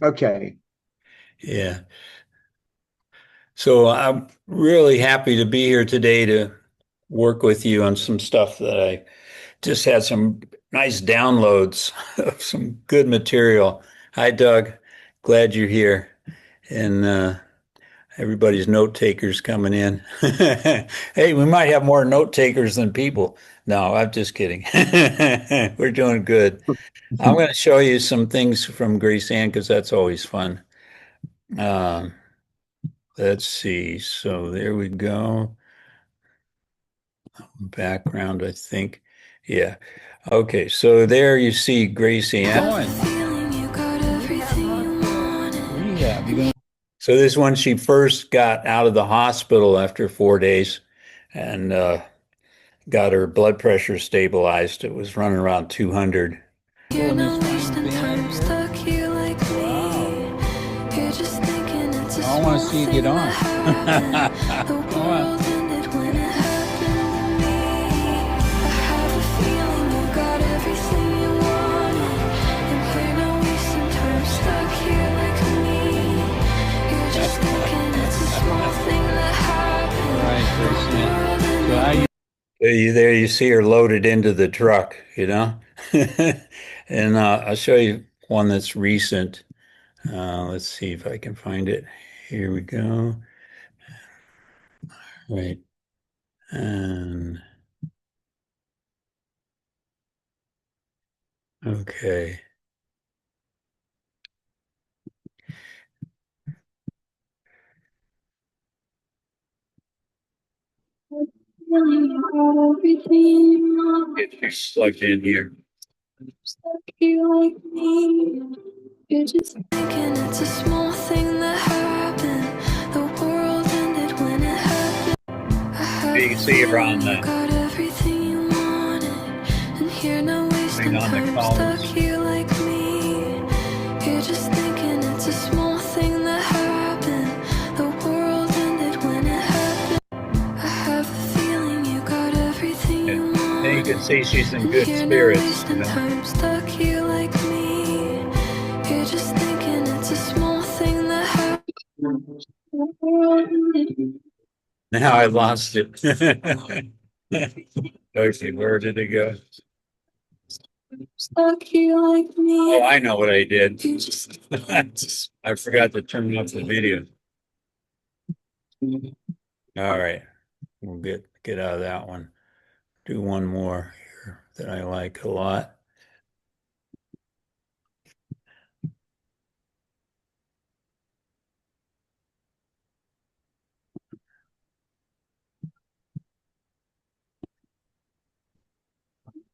Okay. Yeah. So I'm really happy to be here today to work with you on some stuff that I just had some nice downloads of some good material. Hi, Doug. Glad you're here. And everybody's note takers coming in. Hey, we might have more note takers than people. No, I'm just kidding. We're doing good. I'm going to show you some things from Grace Ann because that's always fun. Um, let's see. So there we go. Background, I think. Yeah. Okay. So there you see Grace Ann. So this one, she first got out of the hospital after 4 days and got her blood pressure stabilized. It was running around 200. You're not wasting time stuck here like me. You're just thinking it's a I want to small see you thing get that on. happened. The Come on. world ended when it happened to me. I have a feeling you got everything you wanted, and you're not wasting time stuck here like me. You're just thinking it's a small thing that All happened. right, The Grace. world So how ended. you there you see her loaded into the truck, you know? And I'll show you one that's recent. Let's see if I can find it. Here we go. Right. And okay. Feeling you got everything you want. Get you plugged in here. Stuck here like me. You're just thinking it's a small thing that happened. The world ended when it happened. I have You a can see her on feeling you the got everything you wanted, and you're not thing wasting on the time stuck cones. here like me. You're just thinking it's a small thing that happened. The world ended when it happened. I have a feeling you got everything And you you can wanted, see she's in and good you're not spirits, you wasting know. time stuck here like me. You're just thinking it's a small thing that happened. The world ended. Now I lost it. Okay, where did it go? Stuck here like Oh, me. I know what I did. You just I forgot to turn off the video. All right, we'll get out of that one. Do one more here that I like a lot.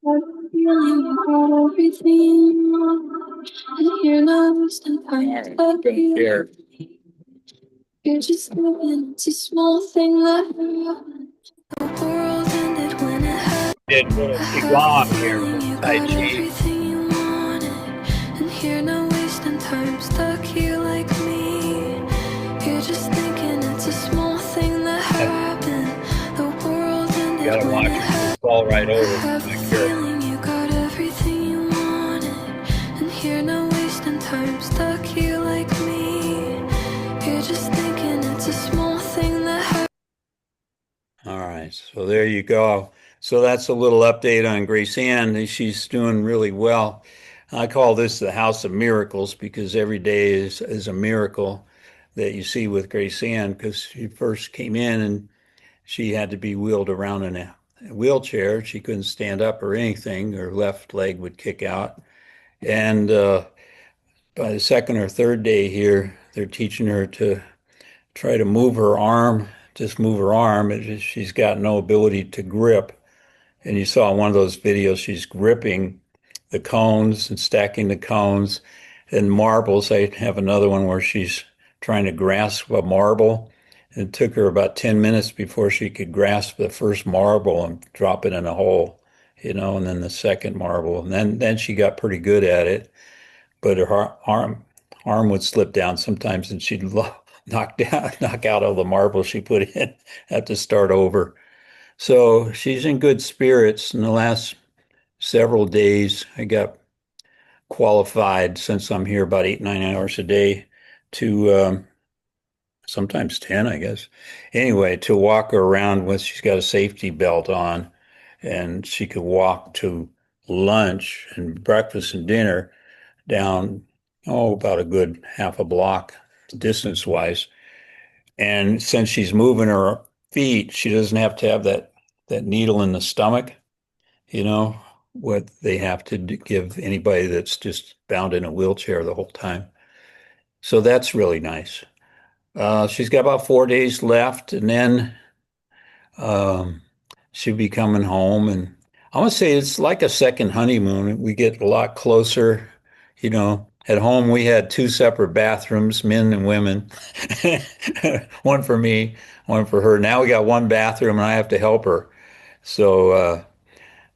have a feeling you got everything you want, and you're not wasting All time right, stuck don't here. care. You're just thinking it's a small thing that happened. The world ended when it happened. Did a little I have a qigong here, a feeling little you tai got chi. everything you wanted, and you're not wasting time stuck here like me. You're just thinking it's a small thing that happened. The world You ended gotta when watch it it happened. fall right I over. have a Be careful. feeling you got everything you wanted, and you're not wasting time stuck here like me. You're just thinking it's a small thing that happened. All right, so there you go. So that's a little update on Grace Ann. She's doing really well. I call this the House of Miracles because every day is a miracle that you see with Grace Ann because she first came in and she had to be wheeled around in a wheelchair. She couldn't stand up or anything. Her left leg would kick out. And by the second or third day here, they're teaching her to try to move her arm, just move her arm. She's got no ability to grip. And you saw in one of those videos, she's gripping the cones and stacking the cones and marbles. I have another one where she's trying to grasp a marble. And it took her about 10 minutes before she could grasp the first marble and drop it in a hole, and then the second marble. And then she got pretty good at it. But her arm would slip down sometimes and she'd knock out all the marbles she put in, have to start over. So she's in good spirits. In the last several days, I got qualified since I'm here about 8, 9 hours a day to sometimes 10, I guess. Anyway, to walk her around with, she's got a safety belt on and she could walk to lunch and breakfast and dinner down, about a good half a block distance wise. And since she's moving her feet, she doesn't have to have that needle in the stomach, you know, what they have to give anybody that's just bound in a wheelchair the whole time. So that's really nice. She's got about 4 days left, and then um, she'll be coming home. And I want to say it's like a second honeymoon. We get a lot closer. At home, we had two separate bathrooms, men and women, one for me, one for her. Now we got one bathroom, and I have to help her. So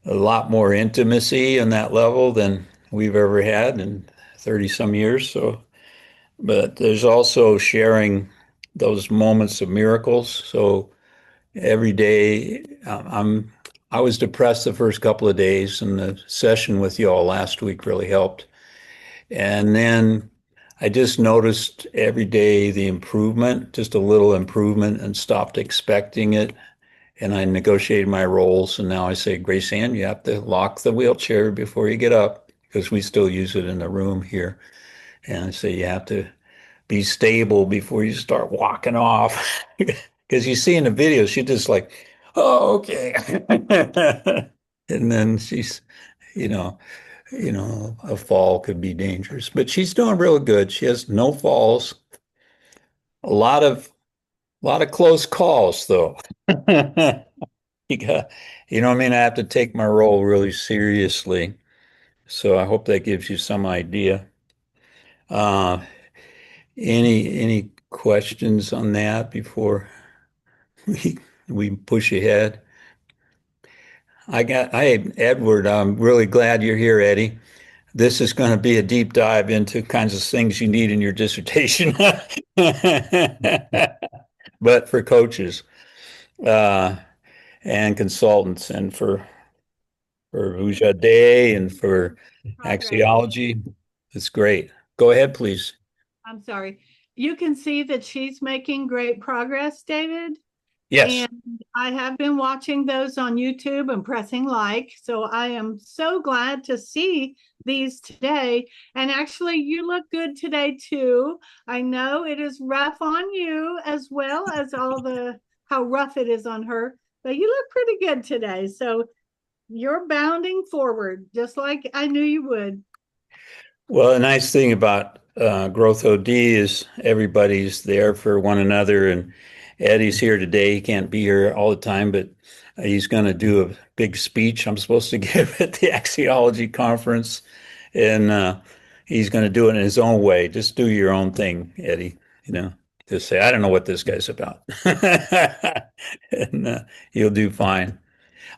a lot more intimacy on that level than we've ever had in 30 some years. So, but there's also sharing those moments of miracles. So every day, I was depressed the first couple of days, and the session with you all last week really helped. And then I just noticed every day the improvement, just a little improvement, and stopped expecting it. And I negotiated my roles. And now I say, Grace Ann, you have to lock the wheelchair before you get up because we still use it in the room here. And I say, you have to be stable before you start walking off. Because you see in the video, she just like, oh, okay. And then she's, you know, a fall could be dangerous, but she's doing real good. She has no falls. A lot of close calls though. You got, what I mean? I have to take my role really seriously. So I hope that gives you some idea. Uh, any questions on that before we we push ahead? Hey, Edward, I'm really glad you're here, Eddie. This is going to be a deep dive into kinds of things you need in your dissertation, but for coaches uh, and consultants, and for Boje and for Progress. axiology. It's great. Go ahead, please. I'm sorry. You can see that she's making great progress, David. Yes. And I have been watching those on YouTube and pressing like. So I am so glad to see these today. And actually, you look good today too. I know it is rough on you as well as all the how rough it is on her, but you look pretty good today. So you're bounding forward just like I knew you would. Well, the nice thing about Growth OD is everybody's there for one another. And Eddie's here today. He can't be here all the time, but he's going to do a big speech I'm supposed to give at the axiology conference. And he's going to do it in his own way. Just do your own thing, Eddie. Just say, I don't know what this guy's about. And he'll do fine.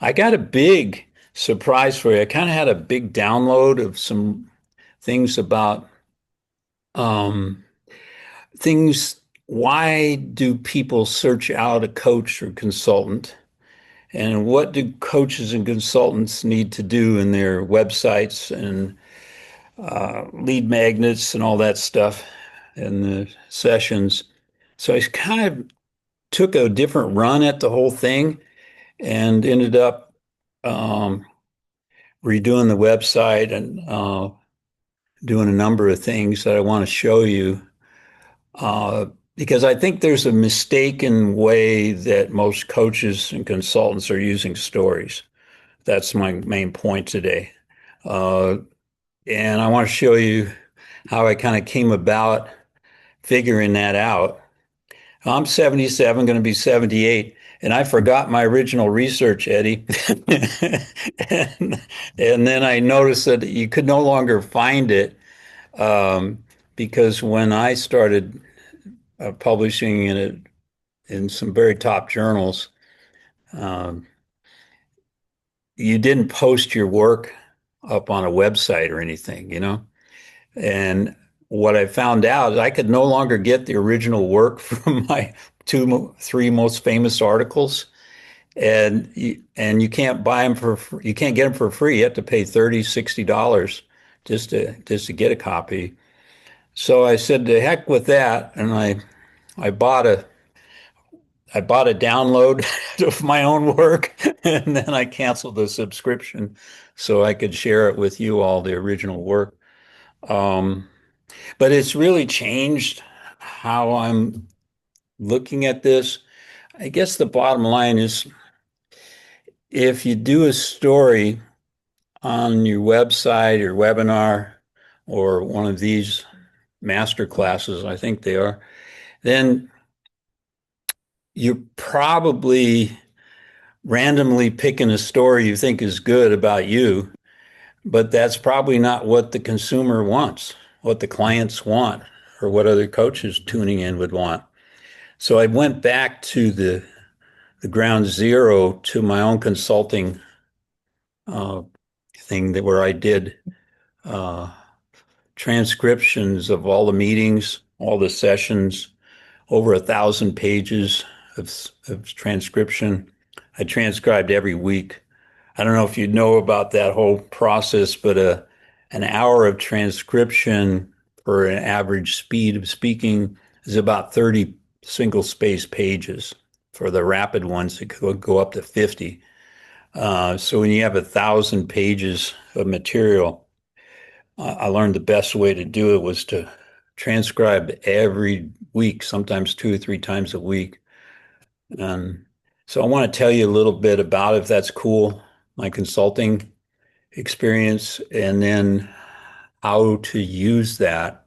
I got a big surprise for you. I kind of had a big download of some things about um, things. Why do people search out a coach or consultant? And what do coaches and consultants need to do in their websites and lead magnets and all that stuff in the sessions? So I kind of took a different run at the whole thing and ended up um, redoing the website and doing a number of things that I want to show you uh, because I think there's a mistaken way that most coaches and consultants are using stories. That's my main point today. Uh, and I want to show you how I kind of came about figuring that out. I'm 77, going to be 78, and I forgot my original research, Eddie. and, and then I noticed that you could no longer find it because when I started publishing in it in some very top journals, um, you didn't post your work up on a website or anything. And what I found out is I could no longer get the original work from my three most famous articles, and you can't buy them you can't get them for free. You have to pay $30, $60 just to get a copy. So I said, "To heck with that," and I bought a I bought a download of my own work, and then I canceled the subscription so I could share it with you all, the original work. Um, but it's really changed how I'm looking at this. I guess the bottom line is if you do a story on your website or webinar or one of these master classes, I think they are, then you're probably randomly picking a story you think is good about you, but that's probably not what the consumer wants, what the clients want, or what other coaches tuning in would want. So I went back to the ground zero to my own consulting uh, thing that where I did uh, transcriptions of all the meetings, all the sessions, over 1,000 pages of transcription. I transcribed every week. I don't know if you know about that whole process, but an hour of transcription for an average speed of speaking is about 30 single space pages. For the rapid ones, it could go up to 50. So when you have 1,000 pages of material, I learned the best way to do it was to transcribe every week, sometimes 2 or 3 times a week. And so I want to tell you a little bit about, if that's cool, my consulting experience, and then how to use that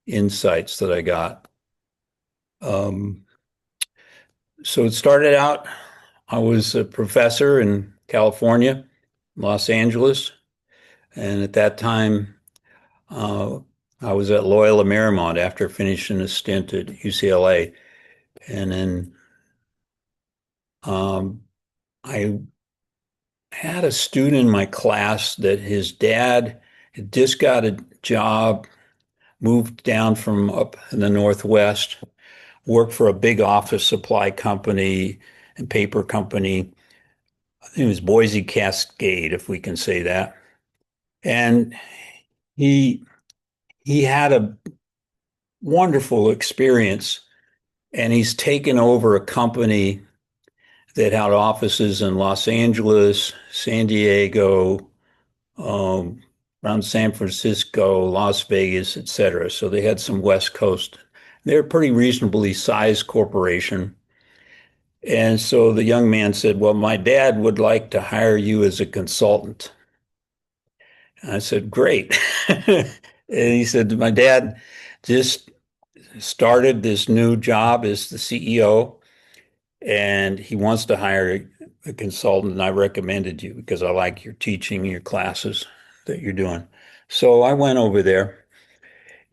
insights that I got. Um, so it started out, I was a professor in California, Los Angeles, and at that time, uh, I was at Loyola Marymount after finishing a stint at UCLA, and then I had a student in my class that his dad had just got a job, moved down from up in the Northwest, worked for a big office supply company and paper company. I think it was Boise Cascade, if we can say that. And he he had a wonderful experience, and he's taken over a company that had offices in Los Angeles, San Diego, um, around San Francisco, Las Vegas, et cetera. So they had some West Coast. They're a pretty reasonably sized corporation. And so the young man said, "Well, my dad would like to hire you as a consultant." And I said, "Great." And he said, "My dad just started this new job as the CEO, and he wants to hire a consultant. And I recommended you because I like your teaching, your classes that you're doing." So I went over there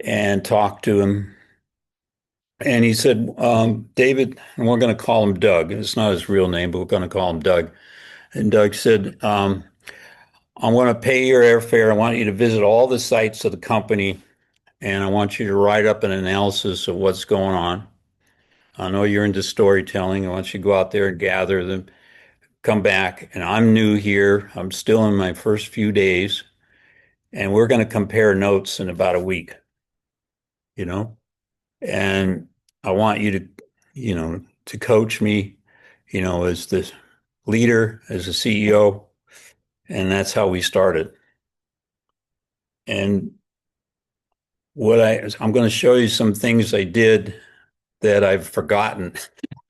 and talked to him. And he said, "David," and we're going to call him Doug. It's not his real name, but we're going to call him Doug. And Doug said, "I want to pay your airfare. I want you to visit all the sites of the company, and I want you to write up an analysis of what's going on. I know you're into storytelling. I want you to go out there and gather them, come back. And I'm new here. I'm still in my first few days, and we're going to compare notes in about a week, you know? And I want you to coach me, as the leader, as a CEO." And that's how we started. And I'm going to show you some things I did that I've forgotten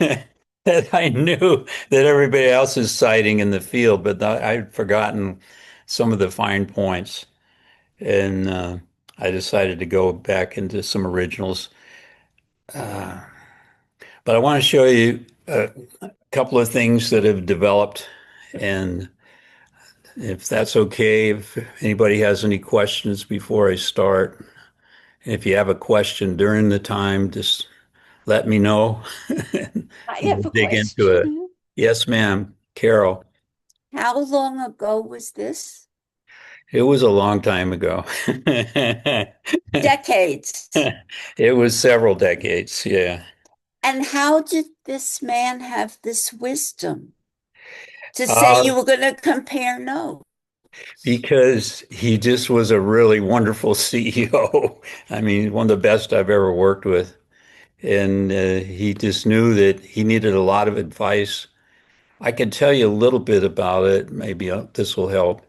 that I knew that everybody else is citing in the field, but I'd forgotten some of the fine points. And I decided to go back into some originals. Uh, but I want to show you a couple of things that have developed. And if that's okay, if anybody has any questions before I start, if you have a question during the time, just let me know. I We'll have a dig into it. question. Yes, ma'am. Carol. How long ago was this? It was a long time ago. Decades. It was several decades. Yeah. And how did this man have this wisdom to say Uh, you were going to compare notes? because he just was a really wonderful CEO. I mean, one of the best I've ever worked with. And he just knew that he needed a lot of advice. I can tell you a little bit about it. Maybe this will help.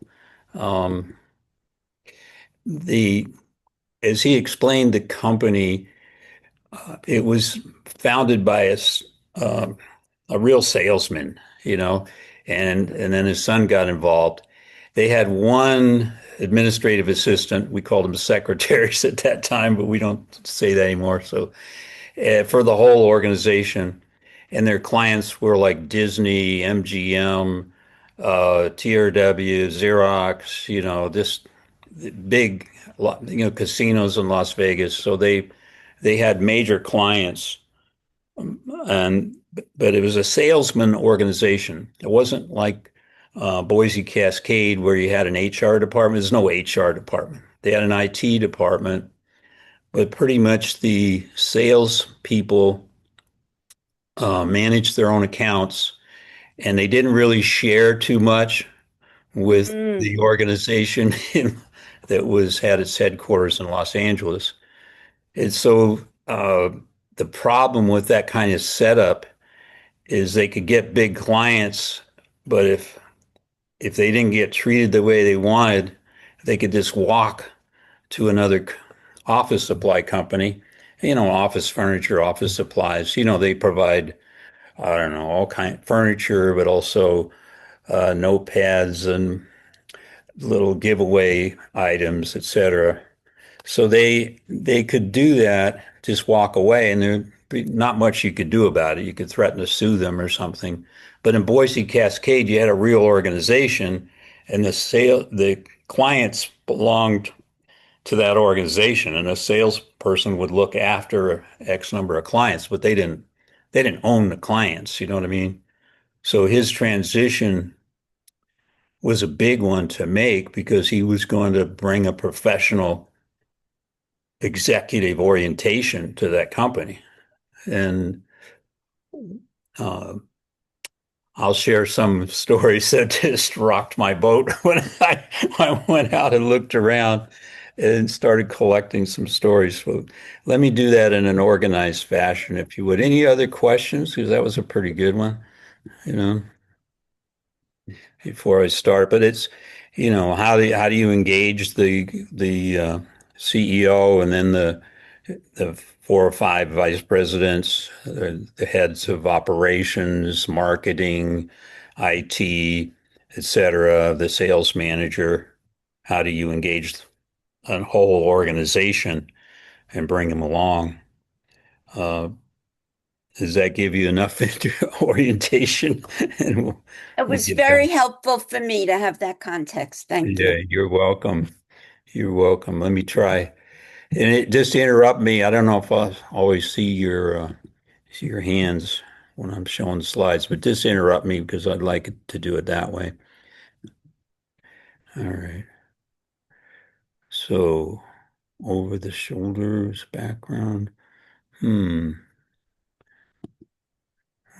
Um, the As he explained the company, it was founded by um, a real salesman, and then his son got involved. They had one administrative assistant. We called them secretaries at that time, but we don't say that anymore. So for the whole organization, and their clients were like Disney, MGM, TRW, Xerox, this big, casinos in Las Vegas. So they had major clients, and but it was a salesman organization. It wasn't like Boise Cascade where you had an HR department. There's no HR department. They had an IT department, but pretty much the sales people managed their own accounts, and they didn't really share too much with Mm. the organization that had its headquarters in Los Angeles. And so the problem with that kind of setup is they could get big clients, but if they didn't get treated the way they wanted, they could just walk to another office supply company, office furniture, office supplies. They provide, I don't know, all kind of furniture, but also notepads and little giveaway items, etc. So they could do that, just walk away, and there'd be not much you could do about it. You could threaten to sue them or something. But in Boise Cascade, you had a real organization, and the clients belonged to that organization, and a salesperson would look after X number of clients, but they didn't own the clients. You know what I mean? So his transition was a big one to make because he was going to bring a professional executive orientation to that company. And uh, I'll share some stories that just rocked my boat when I went out and looked around and started collecting some stories. So let me do that in an organized fashion, if you would. Any other questions? Because that was a pretty good one, you know, before I start. But it's, how do you engage the CEO and then the four or five vice presidents, the heads of operations, marketing, IT, et cetera, the sales manager. How do you engage a whole organization and bring them along? Uh, does that give you enough orientation? And It we was get back. very helpful for me to have that context. Thank Yeah, you. you're welcome. You're welcome. Let me try. And just interrupt me. I don't know if I always see your hands when I'm showing slides, but just interrupt me because I'd like to do it that way. All right. So over the shoulders, background. Hmm.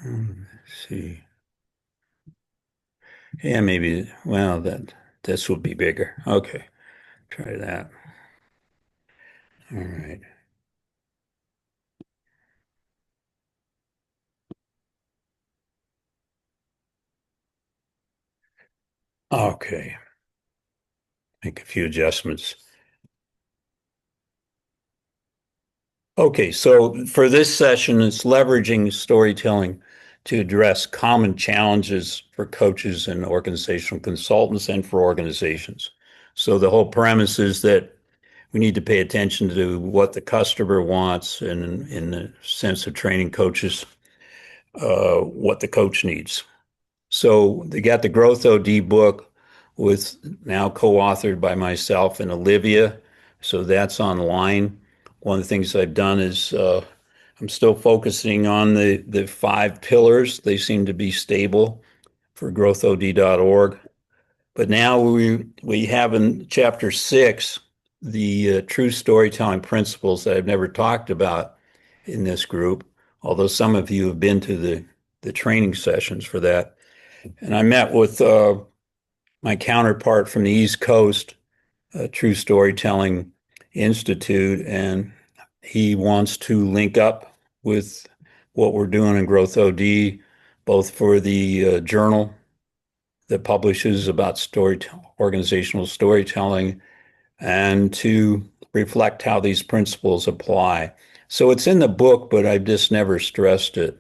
Let's see. Yeah, maybe. Well, this would be bigger. Okay. Try that. All right. Okay. Make a few adjustments. Okay, so for this session, it's leveraging storytelling to address common challenges for coaches and organizational consultants and for organizations. So the whole premise is that we need to pay attention to what the customer wants, and in the sense of training coaches, what the coach needs. So they got the Growth OD book with now co-authored by myself and Olivia. So that's online. One of the things I've done is I'm still focusing on the five pillars. They seem to be stable for growthod.org. But now we have in chapter 6 the true storytelling principles that I've never talked about in this group, although some of you have been to the training sessions for that. And I met with my counterpart from the East Coast, True Storytelling Institute, and he wants to link up with what we're doing in Growth OD, both for the journal that publishes about organizational storytelling and to reflect how these principles apply. So it's in the book, but I've just never stressed it.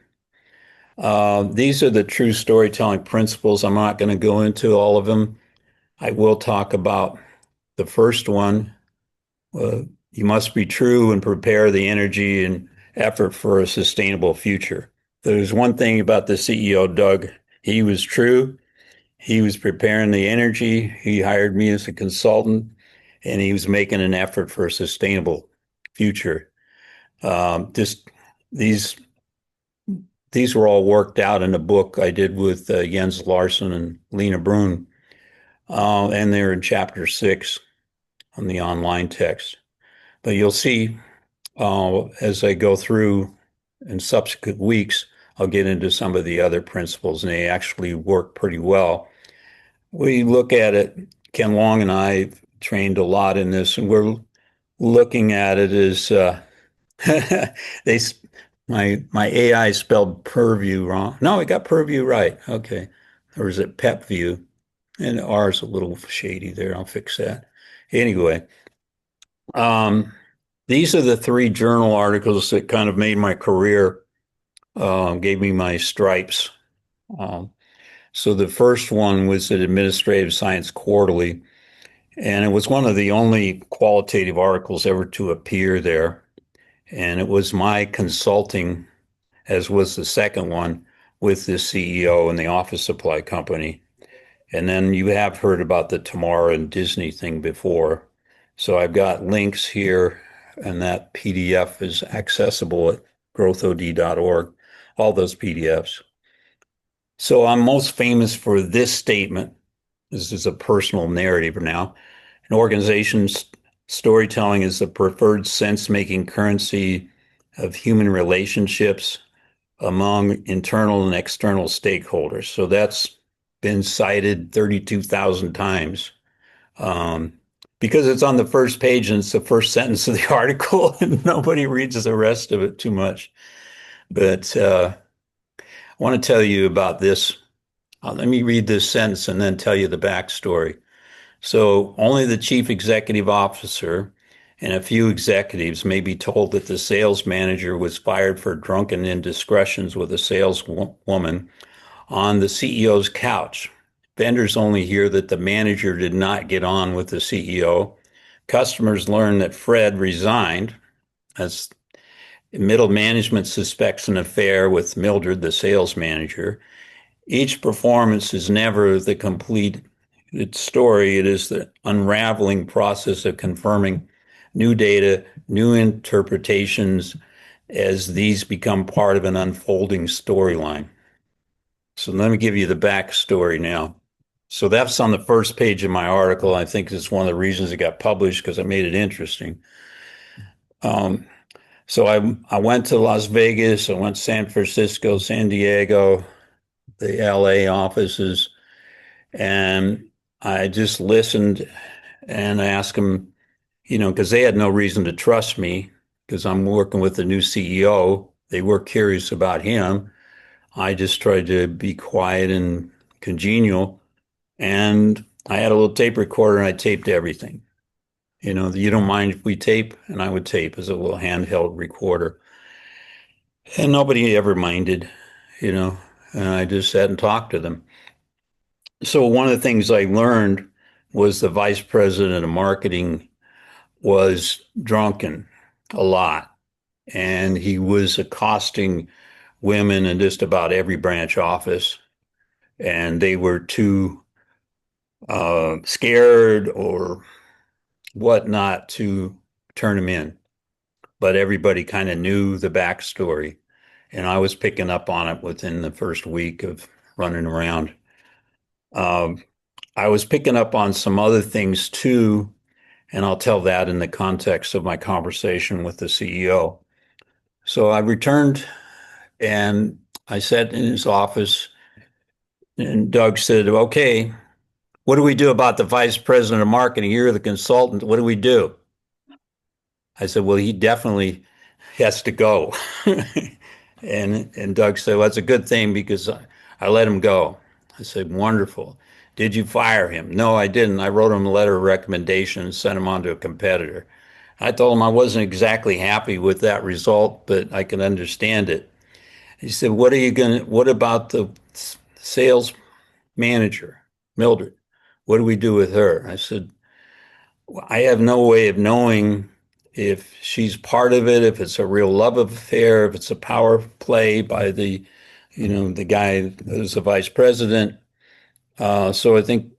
These are the true storytelling principles. I'm not going to go into all of them. I will talk about the first one. You must be true and prepare the energy and effort for a sustainable future. There's one thing about the CEO, Doug. He was true. He was preparing the energy. He hired me as a consultant, and he was making an effort for a sustainable future. Just these were all worked out in a book I did with Jens Larsen and Lena Brun, and they're in chapter 6 on the online text. But you'll see as I go through in subsequent weeks, I'll get into some of the other principles, and they actually work pretty well. We look at it, Ken Long and I trained a lot in this, and we're looking at it as they my AI spelled purview wrong. No, it got purview right. Okay. Or is it pep view? And R's a little shady there. I'll fix that. Anyway, these are the 3 journal articles that kind of made my career, gave me my stripes. So the first one was at Administrative Science Quarterly, and it was one of the only qualitative articles ever to appear there. And it was my consulting, as was the second one, with the CEO and the office supply company. And then you have heard about the Tamara and Disney thing before. So I've got links here, and that PDF is accessible at growthod.org, all those PDFs. So I'm most famous for this statement. This is a personal narrative now. An organization's storytelling is the preferred sense-making currency of human relationships among internal and external stakeholders. So that's been cited 32,000 times because it's on the first page and it's the first sentence of the article, and nobody reads the rest of it too much. But I want to tell you about this. Let me read this sentence and then tell you the backstory. So only the chief executive officer and a few executives may be told that the sales manager was fired for drunken indiscretions with a saleswoman on the CEO's couch. Vendors only hear that the manager did not get on with the CEO. Customers learn that Fred resigned, as middle management suspects an affair with Mildred, the sales manager. Each performance is never the complete story. It is the unraveling process of confirming new data, new interpretations as these become part of an unfolding storyline. So let me give you the backstory now. So that's on the first page of my article. I think it's one of the reasons it got published, because I made it interesting. So I went to Las Vegas, I went to San Francisco, San Diego, the LA offices, and I just listened and asked them, because they had no reason to trust me because I'm working with the new CEO. They were curious about him. I just tried to be quiet and congenial. And I had a little tape recorder and I taped everything. You don't mind if we tape? And I would tape as a little handheld recorder. And nobody ever minded, and I just sat and talked to them. So one of the things I learned was the vice president of marketing was drunken a lot. And he was accosting women in just about every branch office. And they were too scared or whatnot to turn him in. But everybody kind of knew the backstory. And I was picking up on it within the first week of running around. I was picking up on some other things too, and I'll tell that in the context of my conversation with the CEO. So I returned and I sat in his office, and Doug said, okay, what do we do about the vice president of marketing? You're the consultant. What do we do? I said, well, he definitely has to go. And Doug said, well, that's a good thing because I let him go. I said, wonderful. Did you fire him? No, I didn't. I wrote him a letter of recommendation and sent him on to a competitor. I told him I wasn't exactly happy with that result, but I can understand it. He said, what about the sales manager, Mildred? What do we do with her? I said, I have no way of knowing if she's part of it, if it's a real love affair, if it's a power play by the guy who's the vice president. So I think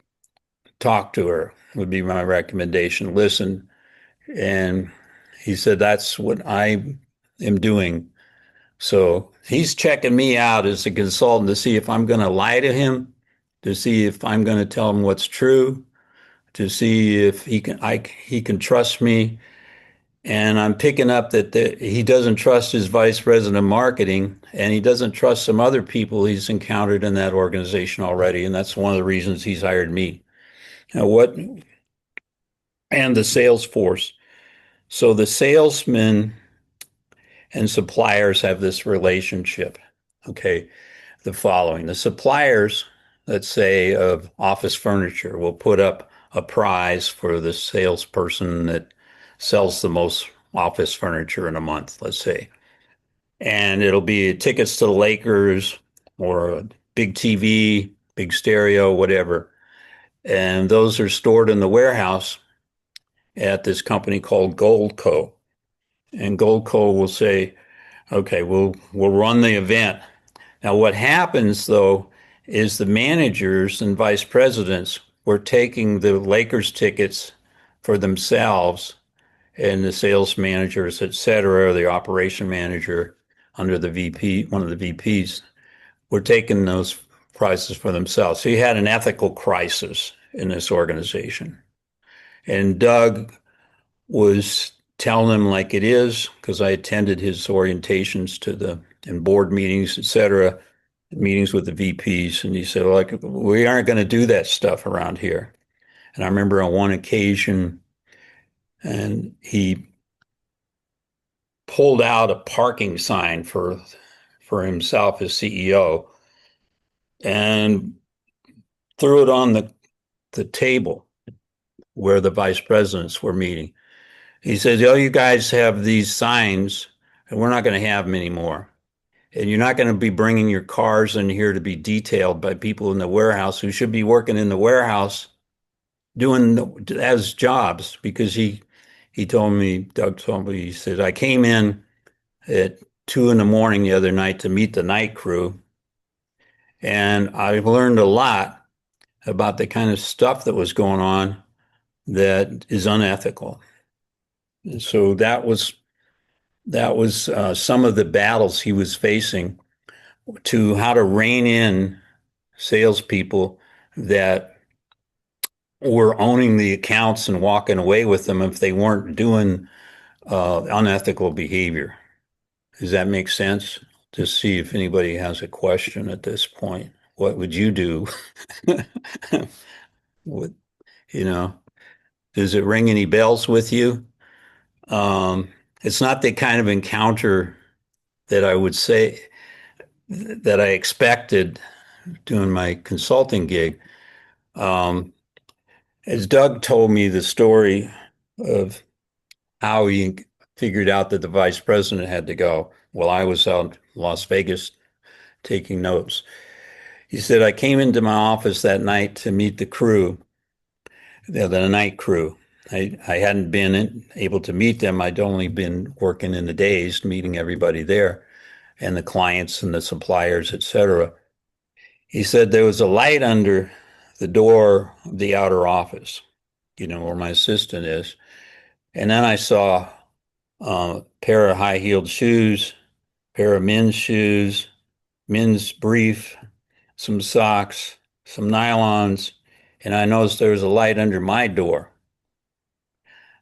talk to her would be my recommendation. Listen. And he said, that's what I am doing. So he's checking me out as a consultant to see if I'm going to lie to him, to see if I'm going to tell him what's true, to see if he can trust me. And I'm picking up that he doesn't trust his vice president of marketing, and he doesn't trust some other people he's encountered in that organization already. And that's one of the reasons he's hired me. Now, and the sales force. So the salesmen and suppliers have this relationship. Okay, the following. The suppliers, let's say, of office furniture will put up a prize for the salesperson that sells the most office furniture in a month, let's say. And it'll be tickets to the Lakers or a big TV, big stereo, whatever. And those are stored in the warehouse at this company called Goldco. And Goldco will say, okay, we'll run the event. Now, what happens though is the managers and vice presidents were taking the Lakers tickets for themselves, and the sales managers, et cetera, the operation manager under the VP, one of the VPs, were taking those prizes for themselves. So you had an ethical crisis in this organization. And Doug was telling them like it is, because I attended his orientations and board meetings, et cetera, meetings with the VPs. And he said, like, we aren't going to do that stuff around here. And I remember on one occasion, and he pulled out a parking sign for himself as CEO and threw it on the table where the vice presidents were meeting. He says, oh, you guys have these signs, and we're not going to have them anymore. And you're not going to be bringing your cars in here to be detailed by people in the warehouse who should be working in the warehouse doing as jobs. Because Doug told me, he said, I came in at 2 a.m. the other night to meet the night crew. And I learned a lot about the kind of stuff that was going on that is unethical. And so that was some of the battles he was facing to how to rein in salespeople that were owning the accounts and walking away with them if they weren't doing unethical behavior. Does that make sense? To see if anybody has a question at this point. What would you do? What, does it ring any bells with you? It's not the kind of encounter that I would say that I expected doing my consulting gig. As Doug told me the story of how he figured out that the vice president had to go while I was out in Las Vegas taking notes. He said, I came into my office that night to meet the crew, the night crew. I hadn't been able to meet them. I'd only been working in the days, meeting everybody there and the clients and the suppliers, et cetera. He said there was a light under the door of the outer office, where my assistant is. And then I saw a pair of high-heeled shoes, pair of men's shoes, men's brief, some socks, some nylons, and I noticed there was a light under my door.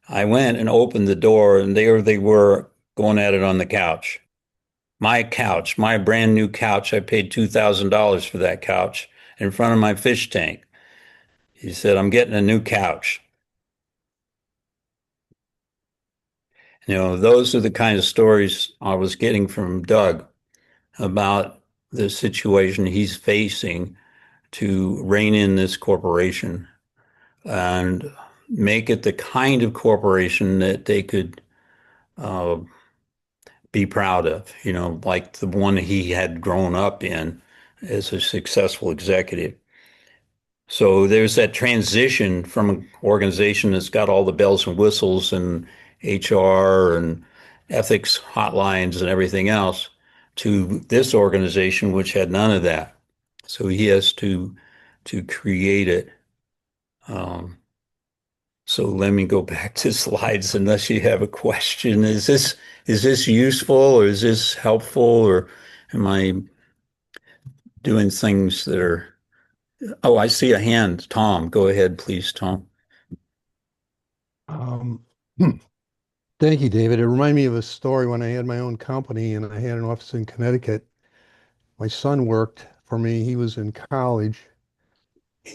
I went and opened the door, and there they were going at it on the couch. My couch, my brand new couch. I paid $2,000 for that couch in front of my fish tank. He said, I'm getting a new couch. Those are the kind of stories I was getting from Doug about the situation he's facing to rein in this corporation and make it the kind of corporation that they could be proud of, like the one he had grown up in as a successful executive. So there's that transition from an organization that's got all the bells and whistles and HR and ethics hotlines and everything else to this organization, which had none of that. So he has to create it. So let me go back to slides unless you have a question. Is this useful or is this helpful or am I doing things that are... Oh, I see a hand. Tom, go ahead, please, Tom. Um, Thank you, David. It reminded me of a story when I had my own company and I had an office in Connecticut. My son worked for me. He was in college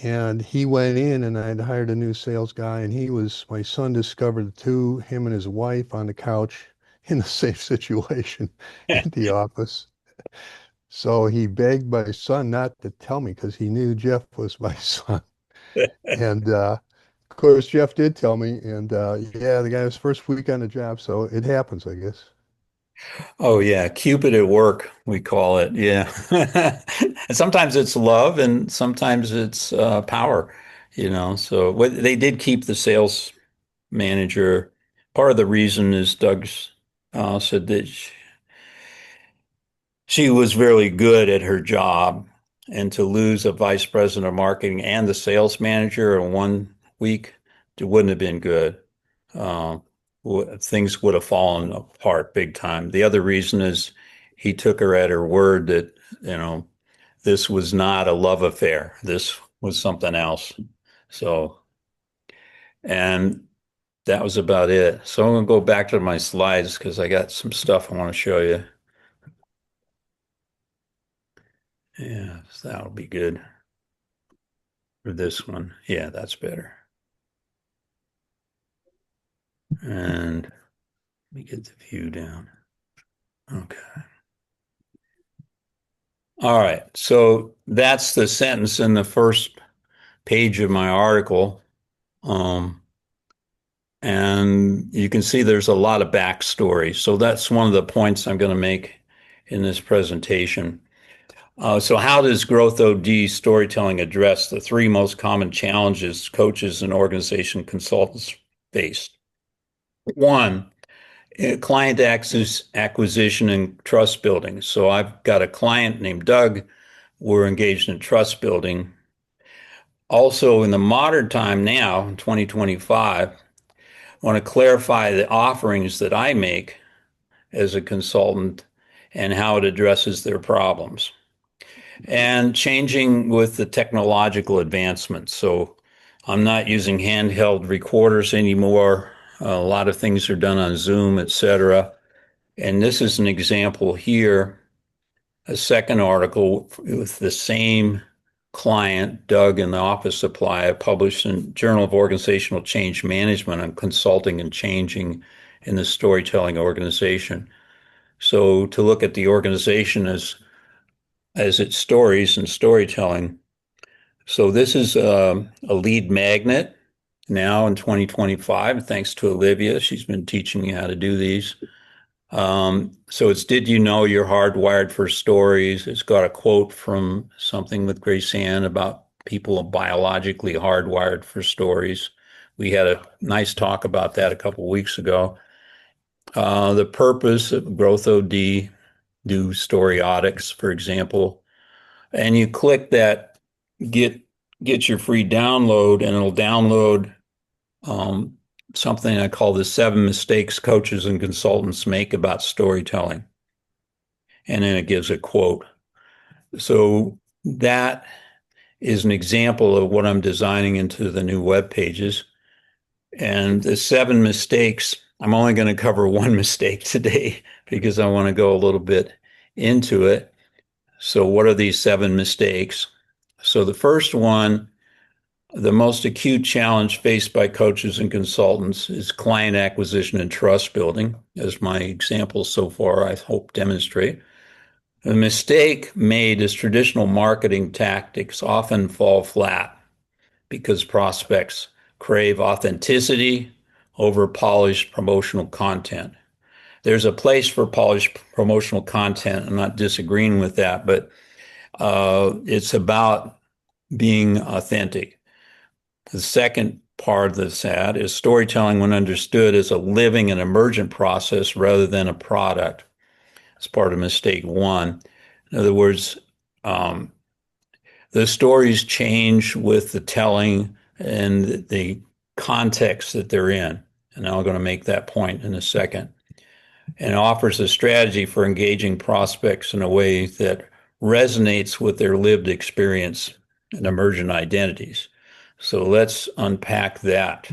and he went in and I'd hired a new sales guy and my son discovered him and his wife on the couch in the same situation at the office. So he begged my son not to tell me because he knew Jeff was my son. And of course, Jeff did tell me, and yeah, the guy was first week on the job, so it happens, I guess. Oh yeah, Cupid at work, we call it. Yeah. And sometimes it's love and sometimes it's power, So they did keep the sales manager. Part of the reason is Doug's said that she was really good at her job, and to lose a vice president of marketing and the sales manager in 1 week, it wouldn't have been good. Uh, Things would have fallen apart big time. The other reason is he took her at her word that, this was not a love affair. This was something else. So, and that was about it. So I'm going to go back to my slides because I got some stuff I want to show you. Yeah, so that'll be good for this one. Yeah, that's better. And let me get the view down. Okay. All right. So that's the sentence in the first page of my article. And you can see there's a lot of backstory. So that's one of the points I'm going to make in this presentation. So how does Growth OD storytelling address the three most common challenges coaches and organization consultants face? One, client access, acquisition, and trust building. So I've got a client named Doug. We're engaged in trust building. Also, in the modern time now, in 2025, I want to clarify the offerings that I make as a consultant and how it addresses their problems. And changing with the technological advancements. So I'm not using handheld recorders anymore. A lot of things are done on Zoom, etc. And this is an example here, a second article with the same client, Doug, in the office supply, published in Journal of Organizational Change Management on consulting and changing in the storytelling organization. So to look at the organization as its stories and storytelling. So this is a lead magnet now in 2025, thanks to Olivia. She's been teaching me how to do these. So it's, did you know you're hardwired for stories? It's got a quote from something with Grace Ann about people biologically hardwired for stories. We had a nice talk about that a couple of weeks ago. The purpose of Growth OD, do story audits, for example. And you click that, get your free download, and it'll download something I call the 7 mistakes coaches and consultants make about storytelling. And then it gives a quote. So that is an example of what I'm designing into the new web pages. And the 7 mistakes, I'm only going to cover one mistake today because I want to go a little bit into it. So what are these 7 mistakes? So the first one, The most acute challenge faced by coaches and consultants is client acquisition and trust building, as my examples so far, I hope, demonstrate. The mistake made is traditional marketing tactics often fall flat because prospects crave authenticity over polished promotional content. There's a place for polished promotional content. I'm not disagreeing with that, but it's about being authentic. The second part of this ad is storytelling when understood as a living and emergent process rather than a product. It's part of mistake one. In other words, the stories change with the telling and the context that they're in. And I'm going to make that point in a second. And offers a strategy for engaging prospects in a way that resonates with their lived experience and emergent identities. So let's unpack that.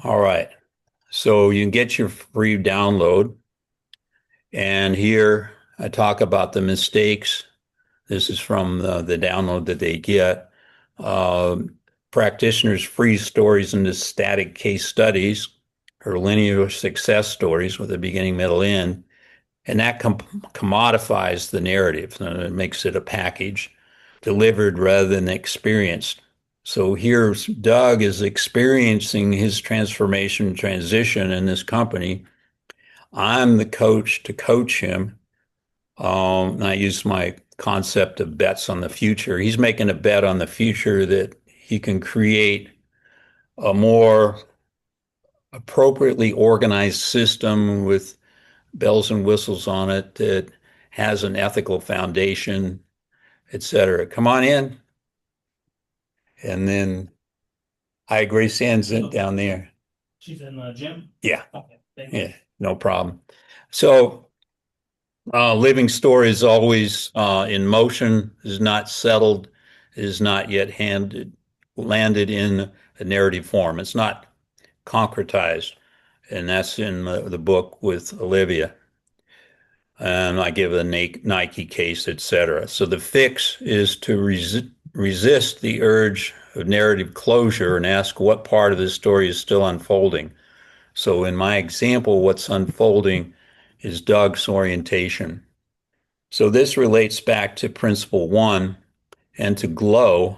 All right. So you can get your free download. And here I talk about the mistakes. This is from the download that they get. Practitioners freeze stories into static case studies or linear success stories with a beginning, middle, end. And that commodifies the narrative. It makes it a package delivered rather than experienced. So here, Doug is experiencing his transformation transition in this company. I'm the coach to coach him. And I use my concept of bets on the future. He's making a bet on the future that he can create a more appropriately organized system with bells and whistles on it that has an ethical foundation, etc. Come on in. And then Grace Ann's down there. She's in the gym? Yeah. Okay, thank you. Yeah, no problem. So living story is always in motion, is not settled, is not yet landed in a narrative form. It's not concretized. And that's in the book with Olivia. And I give a Nike case, etc. So the fix is to resist the urge of narrative closure and ask what part of the story is still unfolding. So in my example, what's unfolding is Doug's orientation. So this relates back to principle one and to glow.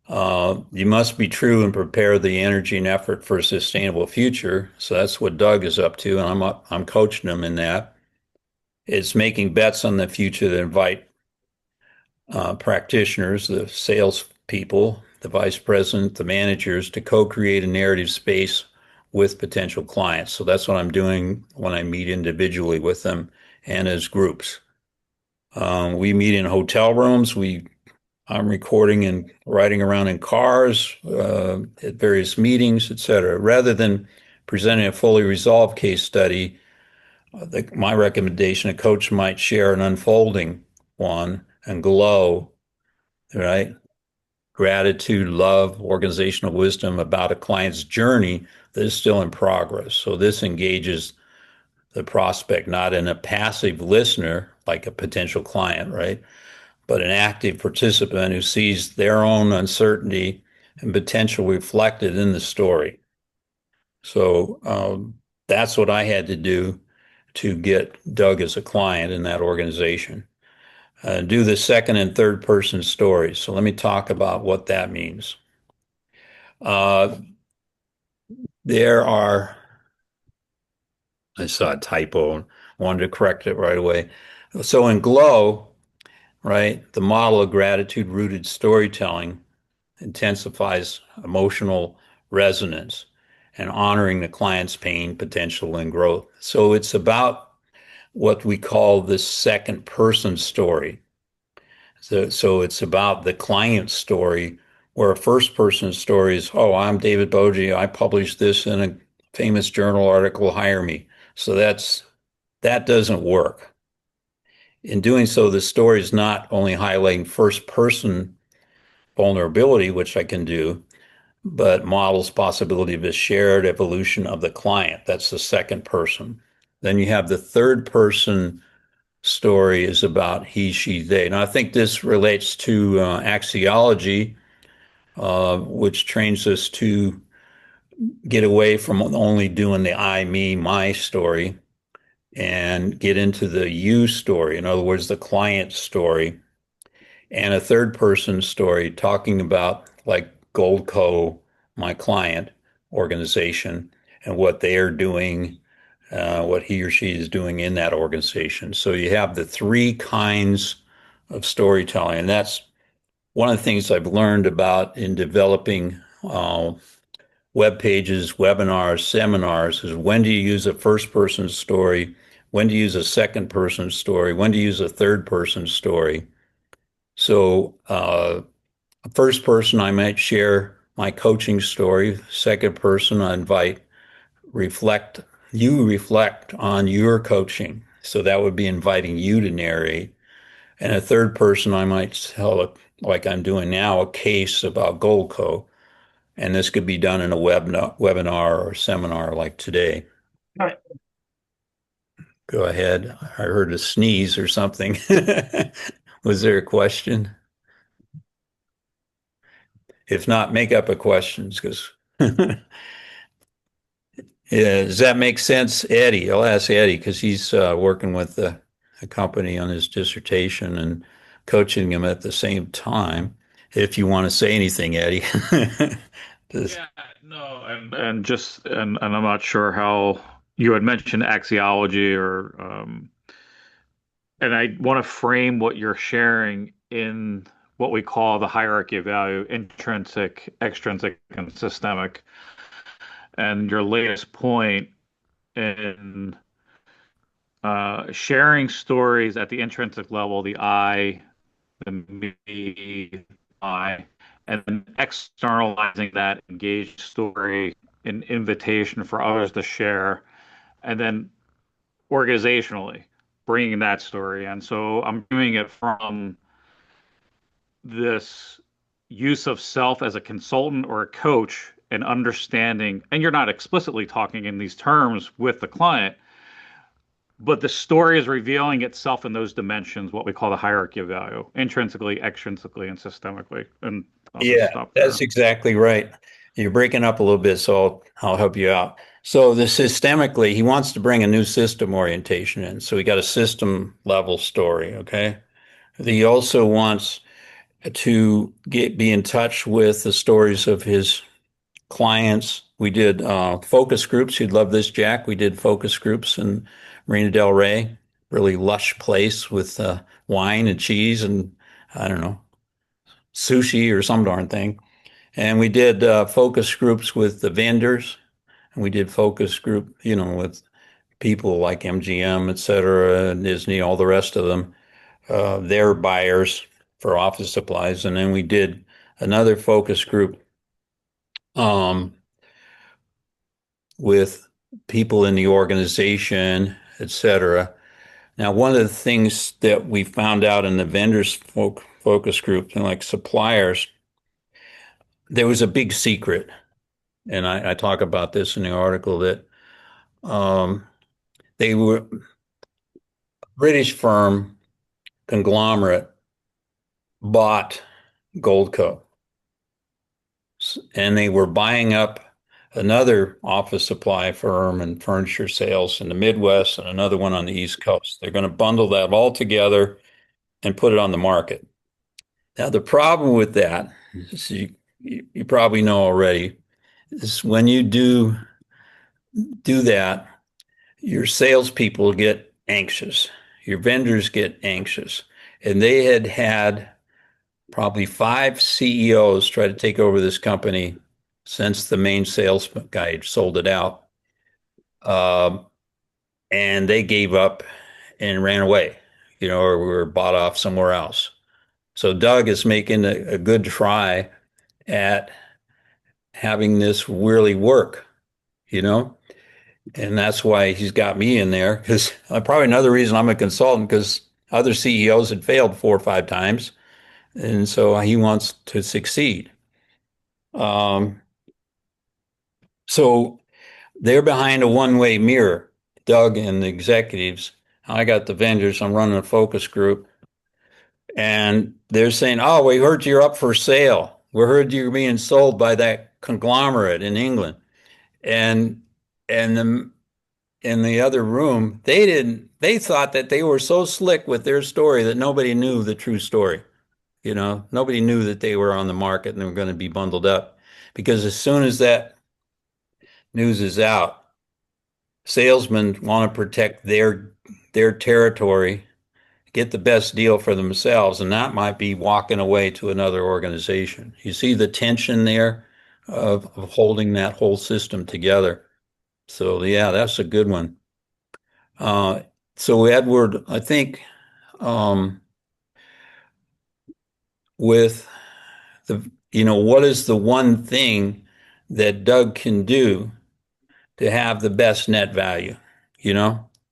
You must be true and prepare the energy and effort for a sustainable future. So that's what Doug is up to, and I'm coaching him in that. It's making bets on the future that invite practitioners, the sales people, the vice president, the managers to co-create a narrative space with potential clients. So that's what I'm doing when I meet individually with them and as groups. We meet in hotel rooms. I'm recording and riding around in cars at various meetings, etc. Rather than presenting a fully resolved case study, my recommendation, a coach might share an unfolding one and glow, right? Gratitude, love, organizational wisdom about a client's journey that is still in progress. So this engages the prospect not in a passive listener like a potential client, right? But an active participant who sees their own uncertainty and potential reflected in the story. So that's what I had to do to get Doug as a client in that organization. Do the second and third person stories. So let me talk about what that means. I saw a typo and wanted to correct it right away. So in Glow, right, the model of gratitude rooted storytelling intensifies emotional resonance and honoring the client's pain, potential, and growth. So it's about what we call the second person story. So it's about the client story, where a first person story is, oh, I'm David Boje. I published this in a famous journal article, hire me. So that doesn't work. In doing so, the story is not only highlighting first person vulnerability, which I can do, but models possibility of a shared evolution of the client. That's the second person. Then you have the third person story is about he, she, they. Now, I think this relates to axiology which trains us to get away from only doing the I, me, my story and get into the you story. In other words, the client story and a third person story talking about like Goldco, my client organization, and what they are doing, what he or she is doing in that organization. So you have the three kinds of storytelling. And that's one of the things I've learned about in developing web pages, webinars, seminars is when do you use a first person story? When do you use a second person story? When do you use a third person story? So, first person, I might share my coaching story. Second person, I invite you reflect on your coaching. So that would be inviting you to narrate. And a third person, I might tell it like I'm doing now, a case about Goldco. And this could be done in a webinar or seminar like today. Right. Go ahead. I heard a sneeze or something. Was there a question? If not, make up a question because yeah, does that make sense, Eddie? I'll ask Eddie because he's working with the company on his dissertation and coaching him at the same time. If you want to say anything, Eddie. Yeah, no, and I'm not sure how you had mentioned axiology or and I want to frame what you're sharing in what we call the hierarchy of value, intrinsic, extrinsic, and systemic. And your latest point in sharing stories at the intrinsic level, the I, the me, I, and then externalizing that engaged story, an invitation for others to share, and then organizationally bringing that story. And so I'm doing it from this use of self as a consultant or a coach and understanding, and you're not explicitly talking in these terms with the client, but the story is revealing itself in those dimensions, what we call the hierarchy of value, intrinsically, extrinsically, and systemically. And I'll just Yeah, stop there. that's exactly right. You're breaking up a little bit, so I'll help you out. So the systemically, he wants to bring a new system orientation in. So we got a system level story, okay? He also wants to be in touch with the stories of his clients. We did focus groups. You'd love this, Jack. We did focus groups in Marina Del Rey, really lush place with wine and cheese and I don't know, sushi or some darn thing. And we did focus groups with the vendors, and we did focus group, with people like MGM, et cetera, Disney, all the rest of them. They're buyers for office supplies. And then we did another focus group with people in the organization, et cetera. Now, one of the things that we found out in the vendors focus group, like suppliers, there was a big secret. And I talk about this in the article that they were a British firm conglomerate bought Goldco, and they were buying up another office supply firm and furniture sales in the Midwest and another one on the East Coast. They're going to bundle that all together and put it on the market. Now, the problem with that, is you probably know already, is when you do that, your salespeople get anxious, your vendors get anxious, and they had probably 5 CEOs try to take over this company since the main sales guy sold it out, and they gave up and ran away, or were bought off somewhere else. So Doug is making a good try at having this really work, and that's why he's got me in there, because probably another reason I'm a consultant, because other CEOs had failed 4 or 5 times. And so he wants to succeed. So they're behind a one-way mirror, Doug and the executives. I got the vendors. I'm running a focus group. And they're saying, oh, we heard you're up for sale. We heard you're being sold by that conglomerate in England. And and the in the other room, they thought that they were so slick with their story that nobody knew the true story. Nobody knew that they were on the market and they were going to be bundled up. Because as soon as that news is out, salesmen want to protect their territory, get the best deal for themselves, and that might be walking away to another organization. You see the tension there of holding that whole system together. So yeah, that's a good one. So Edward, I think with what is the one thing that Doug can do to have the best net value?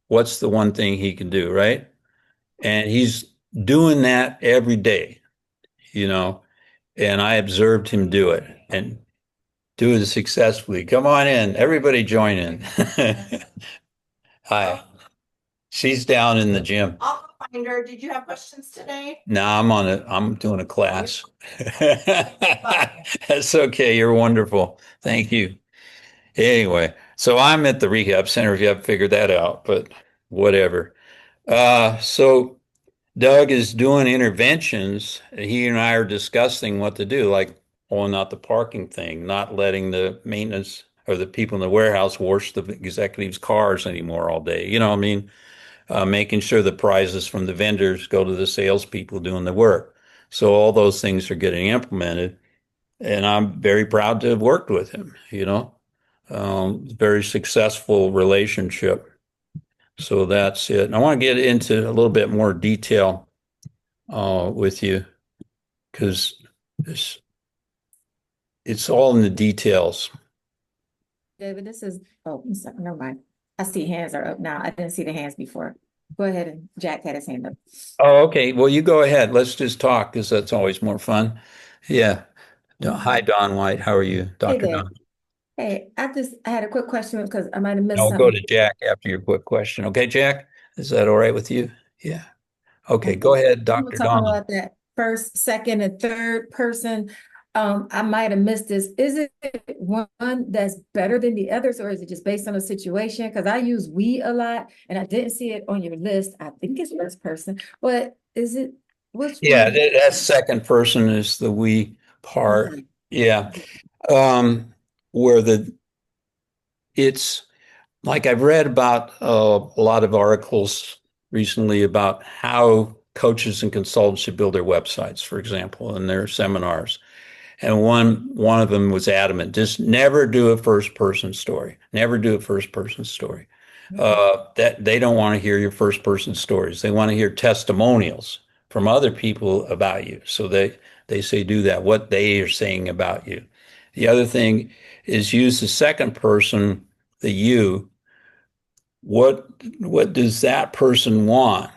What's the one thing he can do, right? And he's doing that every day, and I observed him do it and do it successfully. Come on in, everybody join in. Hi. She's down in the gym. I'll go find her. Did you have questions today? No, I'm doing a class. That's okay. You're wonderful. Thank you. Anyway, so I'm at the rehab center if you haven't figured that out, but whatever. So Doug is doing interventions. He and I are discussing what to do, like pulling out the parking thing, not letting the maintenance or the people in the warehouse wash the executives' cars anymore all day. You know what I mean? Making sure the prizes from the vendors go to the salespeople doing the work. So all those things are getting implemented, and I'm very proud to have worked with him. Very successful relationship. So that's it. And I want to get into a little bit more detail with you because it's all in the details. David, never mind. I see hands are up now. I didn't see the hands before. Go ahead, and Jack had his hand up. Oh, okay. Well, you go ahead. Let's just talk because that's always more fun. Yeah. Hi, Don White. How are you, Dr. Hey, Don? Hey, I had a quick question because I might have missed I'll something. go to Jack after your quick question. Okay, Jack? Is that all right with you? Yeah. Okay, go ahead, We Dr. were talking Don. about that first, second, and third person. I might have missed this. Is it one that's better than the others, or is it just based on the situation? Because I use we a lot, and I didn't see it on your list. I think it's first person, but is it which Yeah, one? that second person is the we part. Okay. Yeah. Where it's like I've read about a lot of articles recently about how coaches and consultants should build their websites, for example, and their seminars. And one of them was adamant, just never do a first person story. Never do a first person story. That they don't want to hear your first person stories. They want to hear testimonials from other people about you. So they say do that, what they are saying about you. The other thing is use the second person, the you. What does that person want?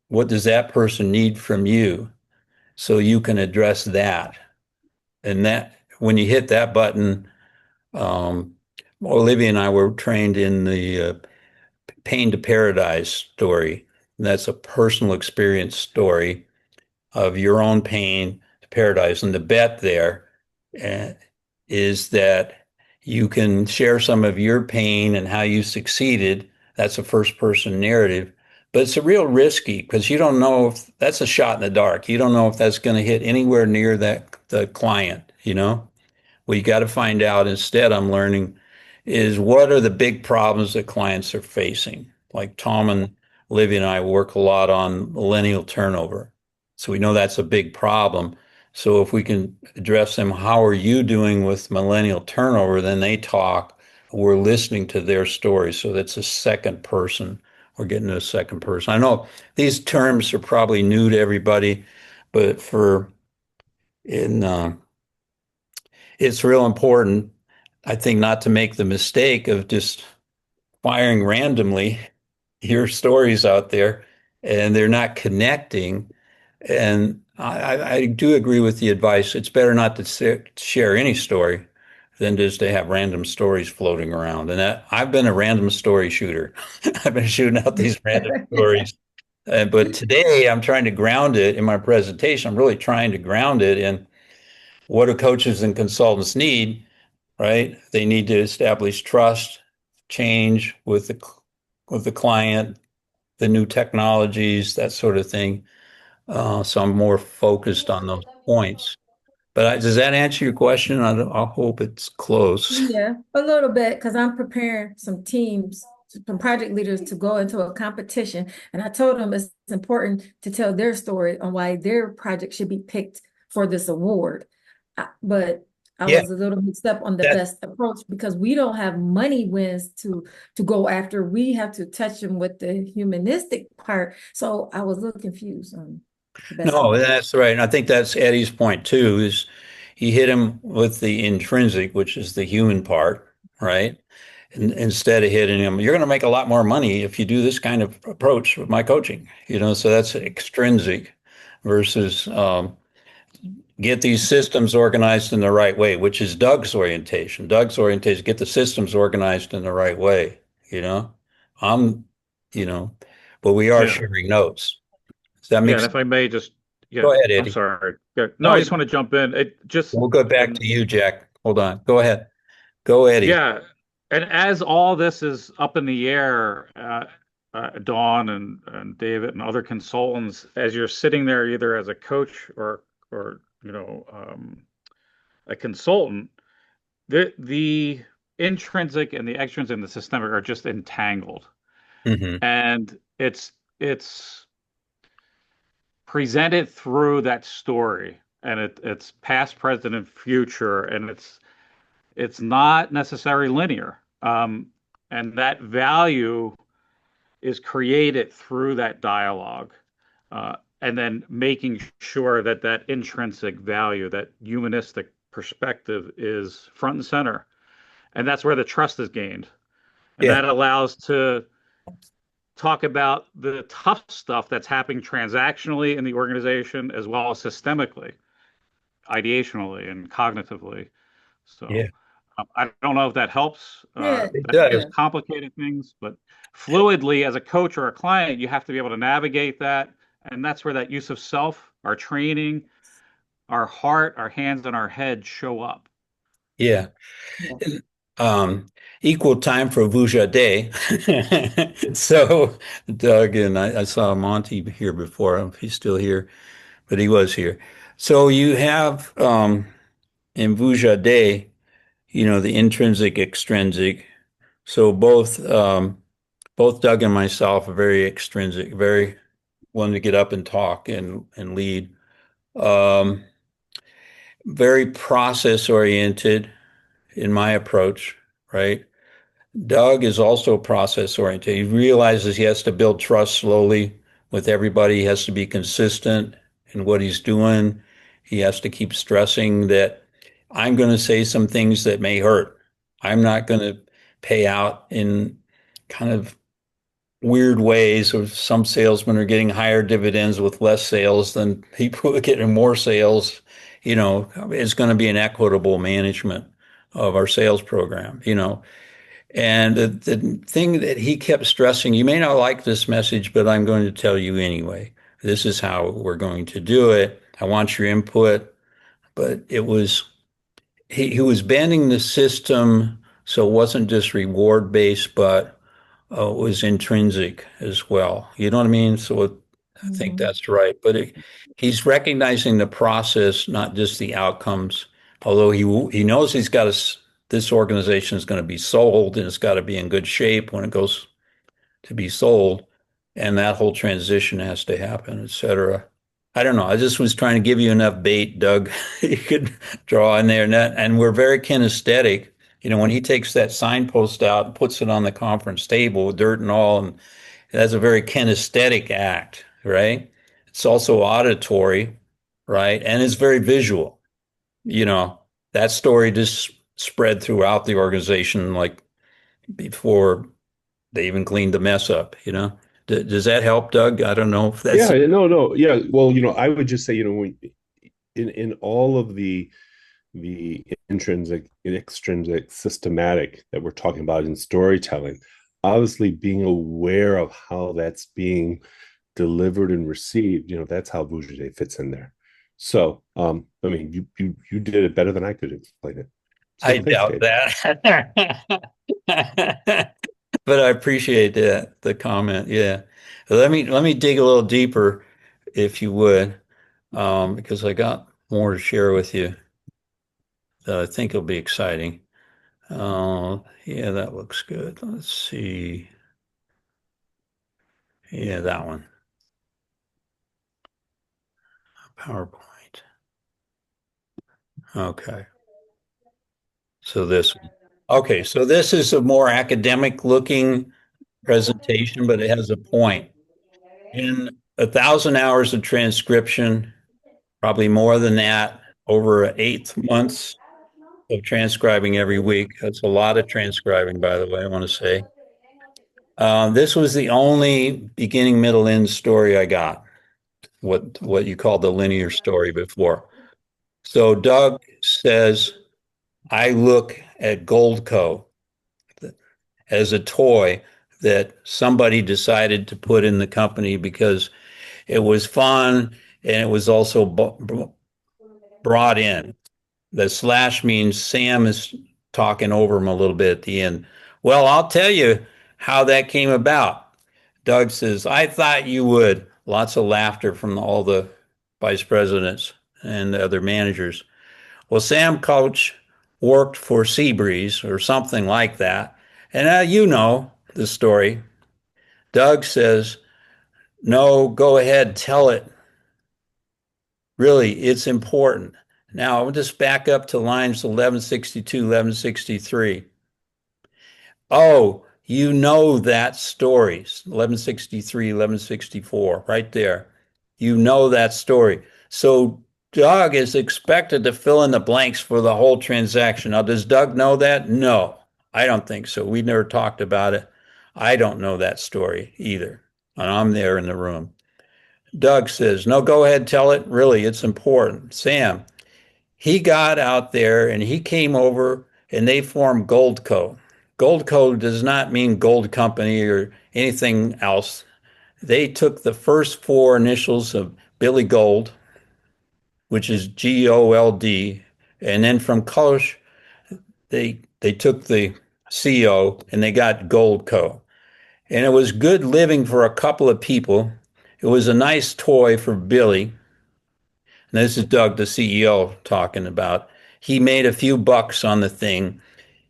What does that person need from you? So you can address that. And that when you hit that button, Olivia and I were trained in the Pain to Paradise story. That's a personal experience story of your own pain to paradise. And the bet there is that you can share some of your pain and how you succeeded. That's a first person narrative. But it's a real risky because you don't know if that's a shot in the dark. You don't know if that's going to hit anywhere near the client, What you got to find out instead, I'm learning, is what are the big problems that clients are facing? Like Tom and Livy and I work a lot on millennial turnover. So we know that's a big problem. So if we can address them, how are you doing with millennial turnover? Then they talk. We're listening to their story. So that's a second person. We're getting to a second person. I know these terms are probably new to everybody, but it's real important, I think, not to make the mistake of just firing randomly your stories out there and they're not connecting. And I do agree with the advice. It's better not to share any story than just to have random stories floating around. And I've been a random story shooter. I've been shooting out these random stories. But today I'm trying to ground it in my presentation. I'm really trying to ground it in what do coaches and consultants need, right? They need to establish trust, change with the client, the new technologies, that sort of thing. So I'm more focused on those points. But does that answer your question? I hope it's close. Yeah, a little bit, because I'm preparing some teams, some project leaders to go into a competition. And I told them it's important to tell their story on why their project should be picked for this award. But I Yeah, was a little mixed up on the that best approach because we don't have money wins to go after. We have to touch them with the humanistic part. So I was a little confused on the best no, approach. that's right. And I think that's Eddie's point too, is he hit him with the intrinsic, which is the human part, right? And instead of hitting him, you're going to make a lot more money if you do this kind of approach with my coaching, so that's extrinsic versus get these systems organized in the right way, which is Doug's orientation. Doug's orientation, get the systems organized in the right way, you know? I'm, you know, but we are Yeah. sharing notes. Does that Yeah, make and sense? if I may just, Go ahead, I'm Eddie. sorry. Yeah, no, No, I just want to jump in. It just, we'll go back and to you, Jack. Hold on. Go ahead. Go, Eddie. yeah, and as all this is up in the air, Dawn and David and other consultants, as you're sitting there either as a coach or a consultant, the intrinsic and the extrinsic and the systemic are just entangled, Hmm. and it's presented through that story, and it's past, present, and future, and it's not necessarily linear. And that value is created through that dialogue, and then making sure that that intrinsic value, that humanistic perspective, is front and center, and that's where the trust is gained, and Yeah. that allows to talk about the tough stuff that's happening transactionally in the organization as well as systemically, ideationally, and cognitively. Yeah. So I don't know if that helps. Yeah, It That is does. yeah. complicated things, but fluidly as a coach or a client, you have to be able to navigate that. And that's where that use of self, our training, our heart, our hands, and our head show up. Yeah. Yeah. Um, Equal time for Vuja Day. So Doug and I saw Monty here before. He's still here, but he was here. So you have in Vuja Day, the intrinsic, extrinsic. So both Doug and myself are very extrinsic, very wanting to get up and talk and lead. Um, Very process oriented in my approach, right? Doug is also process oriented. He realizes he has to build trust slowly with everybody. He has to be consistent in what he's doing. He has to keep stressing that I'm going to say some things that may hurt. I'm not going to pay out in kind of weird ways, or some salesmen are getting higher dividends with less sales than people who are getting more sales. It's going to be an equitable management of our sales program. And the thing that he kept stressing, you may not like this message, but I'm going to tell you anyway. This is how we're going to do it. I want your input. But he was bending the system so it wasn't just reward based, but was intrinsic as well. You know what I mean? So I think Mhm. that's right. But he's recognizing the process, not just the outcomes. Although he knows this organization is going to be sold and it's got to be in good shape when it goes to be sold, and that whole transition has to happen, et cetera. I don't know. I just was trying to give you enough bait, Doug. You could draw in there, and we're very kinesthetic. When he takes that signpost out and puts it on the conference table with dirt and all, and that's a very kinesthetic act, right? It's also auditory, right? And it's very visual. You know, that story just spread throughout the organization like before they even cleaned the mess up. Does that help, Doug? I don't know if that's. Yeah, no. Yeah. Well, I would just say, in all of the intrinsic and extrinsic systematic that we're talking about in storytelling, obviously being aware of how that's being delivered and received, that's how Boje fits in there. So, I mean, you did it better than I could explain it. So I thanks, doubt Dave. that. But I appreciate the comment. Yeah. Let me dig a little deeper, if you would, because I got more to share with you that I think will be exciting. Yeah, that looks good. Let's see. Yeah, that one. PowerPoint. Okay. So this one. Okay, so this is a more academic looking presentation, but it has a point. In 1,000 hours of transcription, probably more than that, over 8 months of transcribing every week. That's a lot of transcribing, by the way, I want to say. This was the only beginning, middle, end story I got, what you called the linear story before. So Doug says, I look at Goldco as a toy that somebody decided to put in the company because it was fun and it was also brought in. The slash means Sam is talking over him a little bit at the end. Well, I'll tell you how that came about. Doug says, I thought you would. Lots of laughter from all the vice presidents and the other managers. Well, Sam Coach worked for Seabreeze or something like that. And you know the story. Doug says, no, go ahead, tell it. Really, it's important. Now, I'll just back up to lines 1162, 1163. Oh, you know that story, 1163, 1164, right there. You know that story. So Doug is expected to fill in the blanks for the whole transaction. Now, does Doug know that? No, I don't think so. We never talked about it. I don't know that story either. And I'm there in the room. Doug says, no, go ahead, tell it. Really, it's important. Sam, he got out there and he came over and they formed Goldco. Goldco does not mean gold company or anything else. They took the first four initials of Billy Gold, which is Gold, and then from Koch, they took the CO and they got Goldco. And it was good living for a couple of people. It was a nice toy for Billy. And this is Doug, the CEO, talking about. He made a few bucks on the thing.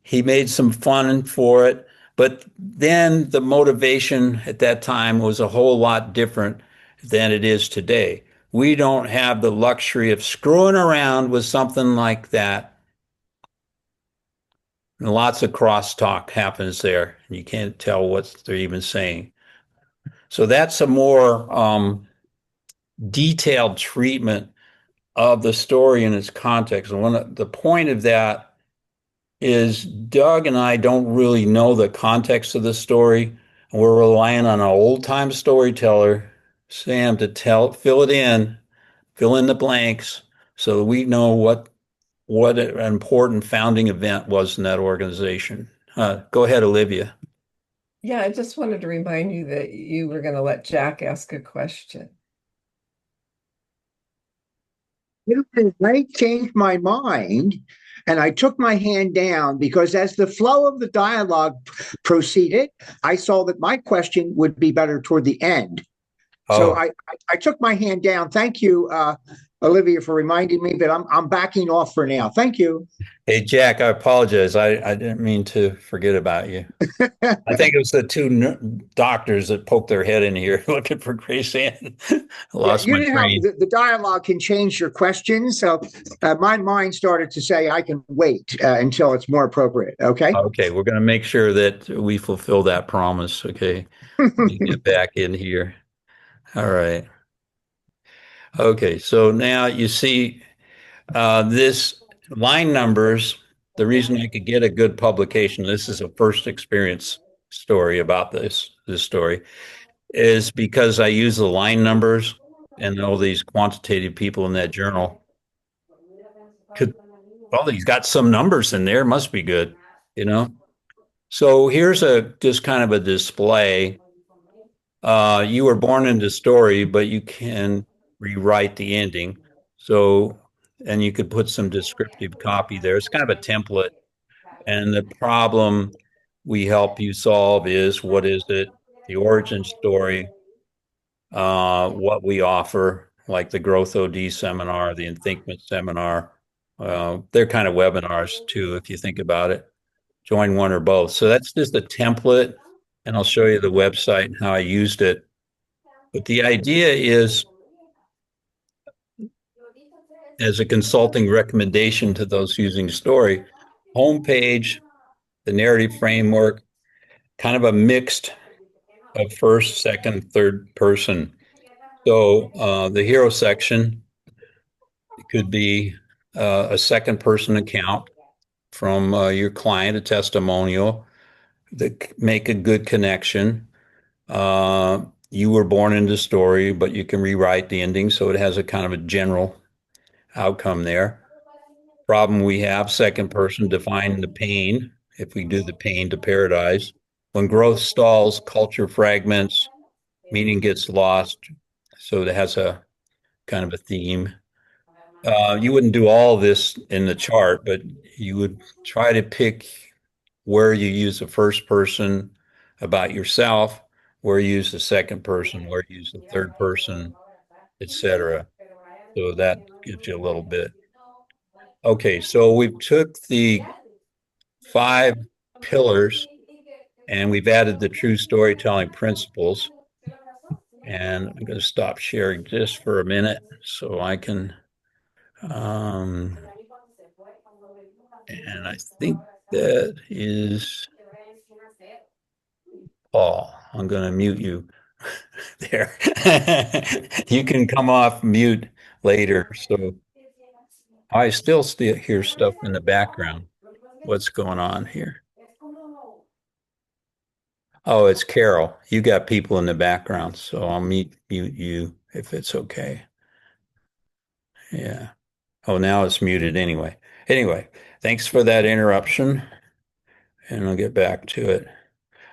He made some fun for it. But then the motivation at that time was a whole lot different than it is today. We don't have the luxury of screwing around with something like that. And lots of crosstalk happens there. And you can't tell what they're even saying. So that's a more detailed treatment of the story in its context. And the point of that is Doug and I don't really know the context of the story. We're relying on an old time storyteller, Sam, to fill it in, fill in the blanks, so that we know what an important founding event was in that organization. Go ahead, Olivia. Yeah, I just wanted to remind you that you were going to let Jack ask a question. I changed my mind and I took my hand down because as the flow of the dialogue proceeded, I saw that my question would be better toward the end. So I took my hand down. Thank you, Olivia, for reminding me, but I'm backing off for now. Thank you. Hey, Jack, I apologize. I didn't mean to forget about you. I think it was the two doctors that poked their head in here looking for Grace Ann. Lost my train. The dialogue can change your questions. So my mind started to say I can wait until it's more appropriate. Okay. Okay, we're going to make sure that we fulfill that promise. Okay. Get back in here. All right. Okay, so now you see this line numbers. The reason I could get a good publication, this is a first experience story about this story, is because I use the line numbers and all these quantitative people in that journal. Well, he's got some numbers in there, must be good, you know? So here's just kind of a display. You were born into story, but you can rewrite the ending. So, and you could put some descriptive copy there. It's kind of a template. And the problem we help you solve is, what is it? The origin story, what we offer, like the Growth OD seminar, the Enthinkment seminar. They're kind of webinars too, if you think about it. Join one or both. So that's just a template, and I'll show you the website and how I used it. But the idea is, as a consulting recommendation to those using story, homepage, the narrative framework, kind of a mixed of first, second, third person. So the hero section could be a second person account from your client, a testimonial that make a good connection. You were born into story, but you can rewrite the ending so it has a kind of a general outcome there. Problem we have, second person, define the pain. If we do the pain to paradise, when growth stalls, culture fragments, meaning gets lost. So it has a kind of a theme. You wouldn't do all this in the chart, but you would try to pick where you use the first person about yourself, where you use the second person, where you use the third person, etc. So that gives you a little bit. Okay, so we took the 5 pillars and we've added the true storytelling principles. And I'm going to stop sharing just for a minute so I can, and I think that is Paul. I'm going to mute you there. You can come off mute later. So I still hear stuff in the background. What's going on here? Oh, it's Carol. You got people in the background, so I'll mute you if it's okay. Yeah. Oh, now it's muted anyway. Anyway, thanks for that interruption, and I'll get back to it.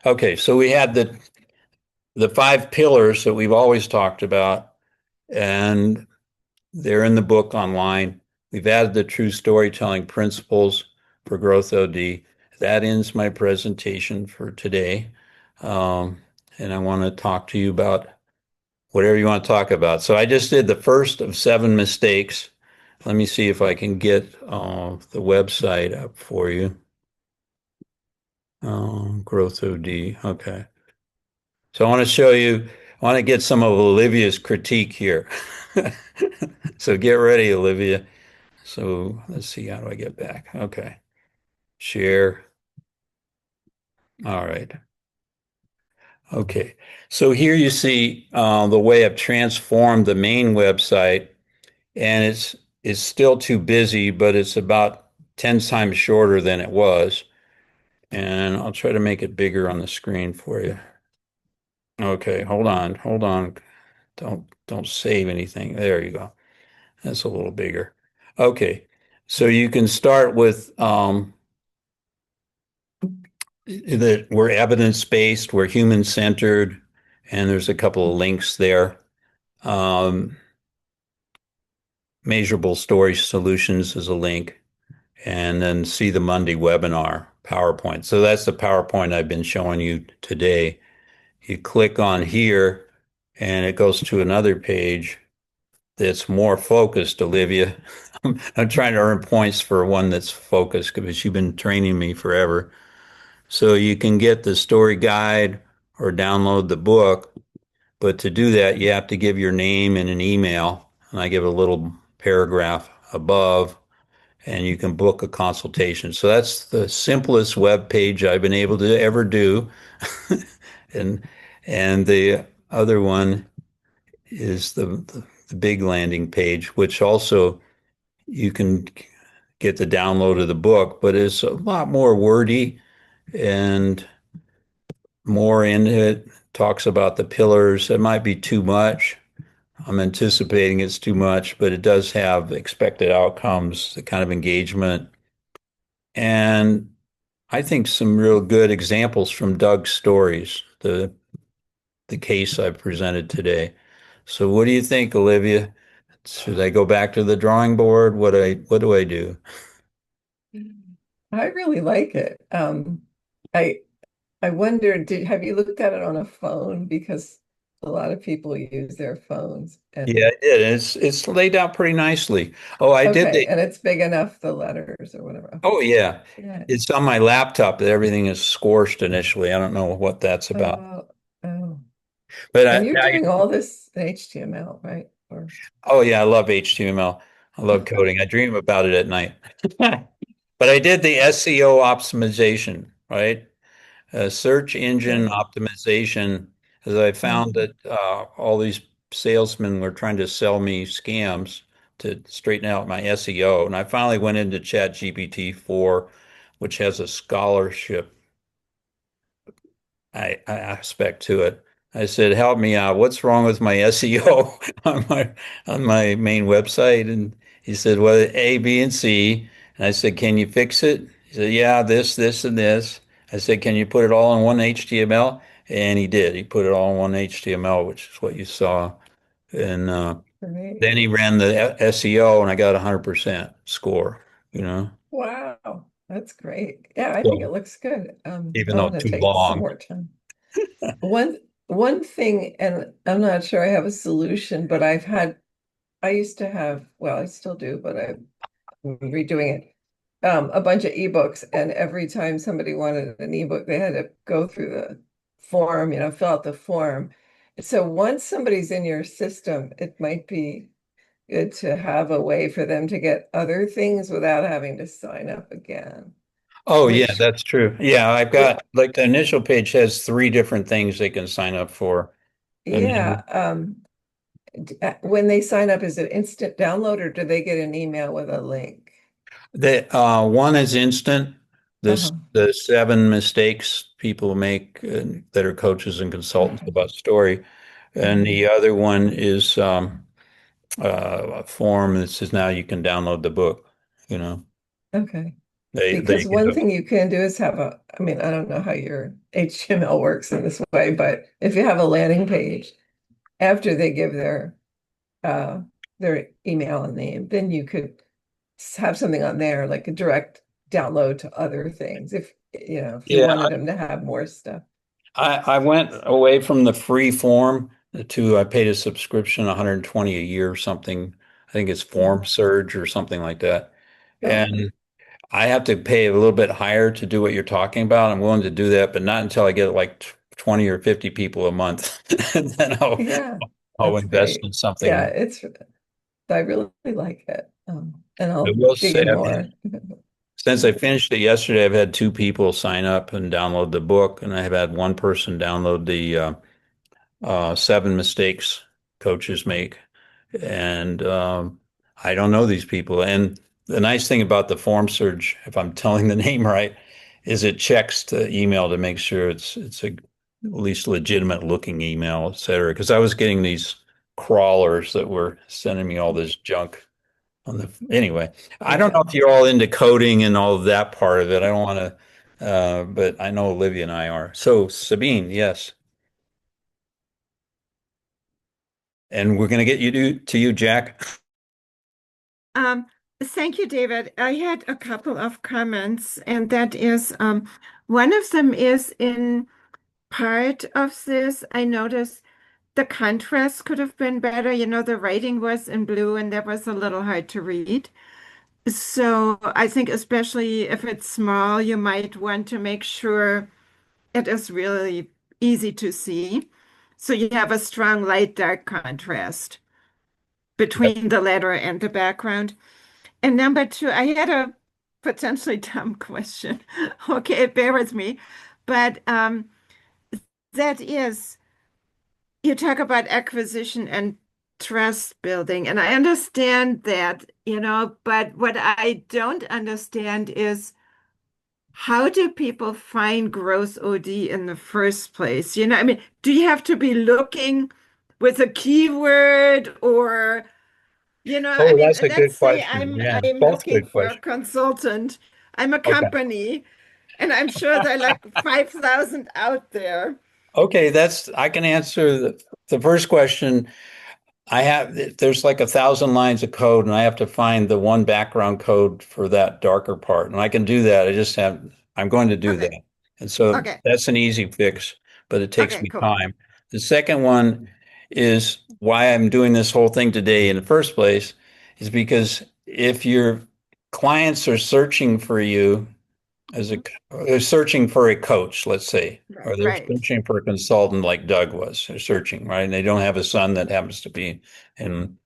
Okay, so we had the 5 pillars that we've always talked about, and they're in the book online. We've added the true storytelling principles for Growth OD. That ends my presentation for today. And I want to talk to you about whatever you want to talk about. So I just did the first of 7 mistakes. Let me see if I can get the website up for you. Growth OD. Okay. So I want to show you, I want to get some of Olivia's critique here. So get ready, Olivia. So let's see, how do I get back? Okay. Share. All right. Okay. So here you see the way I've transformed the main website, and it's still too busy, but it's about 10 times shorter than it was. And I'll try to make it bigger on the screen for you. Okay, hold on. Don't save anything. There you go. That's a little bigger. Okay, so you can start with that we're evidence-based, we're human-centered, and there's a couple of links there. Measurable Story Solutions is a link, and then see the Monday webinar PowerPoint. So that's the PowerPoint I've been showing you today. You click on here, and it goes to another page that's more focused, Olivia. I'm trying to earn points for one that's focused because you've been training me forever. So you can get the story guide or download the book. But to do that, you have to give your name and an email. And I give a little paragraph above, and you can book a consultation. So that's the simplest web page I've been able to ever do. And the other one is the big landing page, which also you can get the download of the book, but it's a lot more wordy and more in it. Talks about the pillars. It might be too much. I'm anticipating it's too much, but it does have expected outcomes, the kind of engagement. And I think some real good examples from Doug's stories, the case I presented today. So what do you think, Olivia? Should I go back to the drawing board? What do I do? I really like it. I I wonder, have you looked at it on a phone? Because a lot of people use their phones Yeah, and I did. It's laid out pretty nicely. Oh, I did okay, the and it's big enough, the letters or whatever. oh yeah. Yeah. It's on my laptop that everything is scorched initially. I don't know what that's about. Oh, oh. But And you're doing all this in HTML, right? Or oh yeah, I love HTML. I love coding. I dream about it at night. But I did the SEO optimization, right? Search engine okay. optimization, as I found Mhm. that all these salesmen were trying to sell me scams to straighten out my SEO. And I finally went into ChatGPT 4, which has a scholarship aspect to it. I said, "Help me out. What's wrong with my SEO on my main website?" And he said, "Well, A, B, and C." And I said, "Can you fix it?" He said, "Yeah, this, and this." I said, "Can you put it all in one HTML?" And he did. He put it all in one HTML, which is what you saw. And Great. then he ran the SEO, and I got 100% score. You know, Wow, that's great. Yeah, I think it so looks good. even I though want to too take some long. more time. One thing, and I'm not sure I have a solution, but I used to have, well, I still do, but I'm redoing it. A bunch of ebooks, and every time somebody wanted an ebook, they had to go through the form, fill out the form. So once somebody's in your system, it might be good to have a way for them to get other things without having to sign up again, Oh yeah, which that's true. Yeah, I've it, got like the initial page has three different things they can sign up for. And then yeah, when they sign up, is it instant download or do they get an email with a link? one is instant. This Uh-huh. the seven mistakes people make that are coaches and consultants about story. And Mhm. the other one is a form that says now you can download the book. You know, Okay. they Because get one thing you can do is I mean, I don't know how your HTML works in this way, but if you have a landing page, after they give uh their email and name, then you could have something on there like a direct download to other things if you yeah. wanted them to have more stuff. I went away from the free form to I paid a subscription 120 a year or something. I think it's Form Mhm. Surge or something like that. Okay. And I have to pay a little bit higher to do what you're talking about. I'm willing to do that, but not until I get like 20 or 50 people a month. And then Yeah, I'll that's invest great. in Yeah, something. I really like it. And I I'll will dig say, in more. since I finished it yesterday, I've had two people sign up and download the book, and I've had one person download the seven mistakes coaches make. And I don't know these people. And the nice thing about the form surge, if I'm telling the name right, is it checks the email to make sure it's a at least legitimate looking email, et cetera. Because I was getting these crawlers that were sending me all this junk on the anyway. I don't know Yeah. if you're all into coding and all of that part of it. I don't want to, but I know Olivia and I are. So Sabine, yes. And we're going to get to you, Jack. Um, Thank you, David. I had a couple of comments, and that is one of them is in part of this, I noticed the contrast could have been better. The writing was in blue and that was a little hard to read. So I think especially if it's small, you might want to make sure it is really easy to see. So you have a strong light dark contrast between the letter and the background. And number two, I had a potentially dumb question. Okay, bear with me. But that is, you talk about acquisition and trust building, and I understand that, but what I don't understand is how do people find gross OD in the first place? I mean, do you have to be looking with a keyword or I Oh, mean, that's a let's good say question. I'm Yeah, I'm both looking good for a questions. consultant. I'm a Okay. company, and I'm sure there are like 5,000 out there. Okay, I can answer the first question. there's like 1,000 lines of code, and I have to find the one background code for that darker part. And I can do that. I'm going to do Okay. that. And so Okay. that's an easy fix, but it takes Okay, me cool. time. The second one is why I'm doing this whole thing today in the first place is because if your clients are searching for you they're searching for a coach, let's say, or they're Right. searching for a consultant like Doug was. They're searching, right? And they don't have a son that happens to be in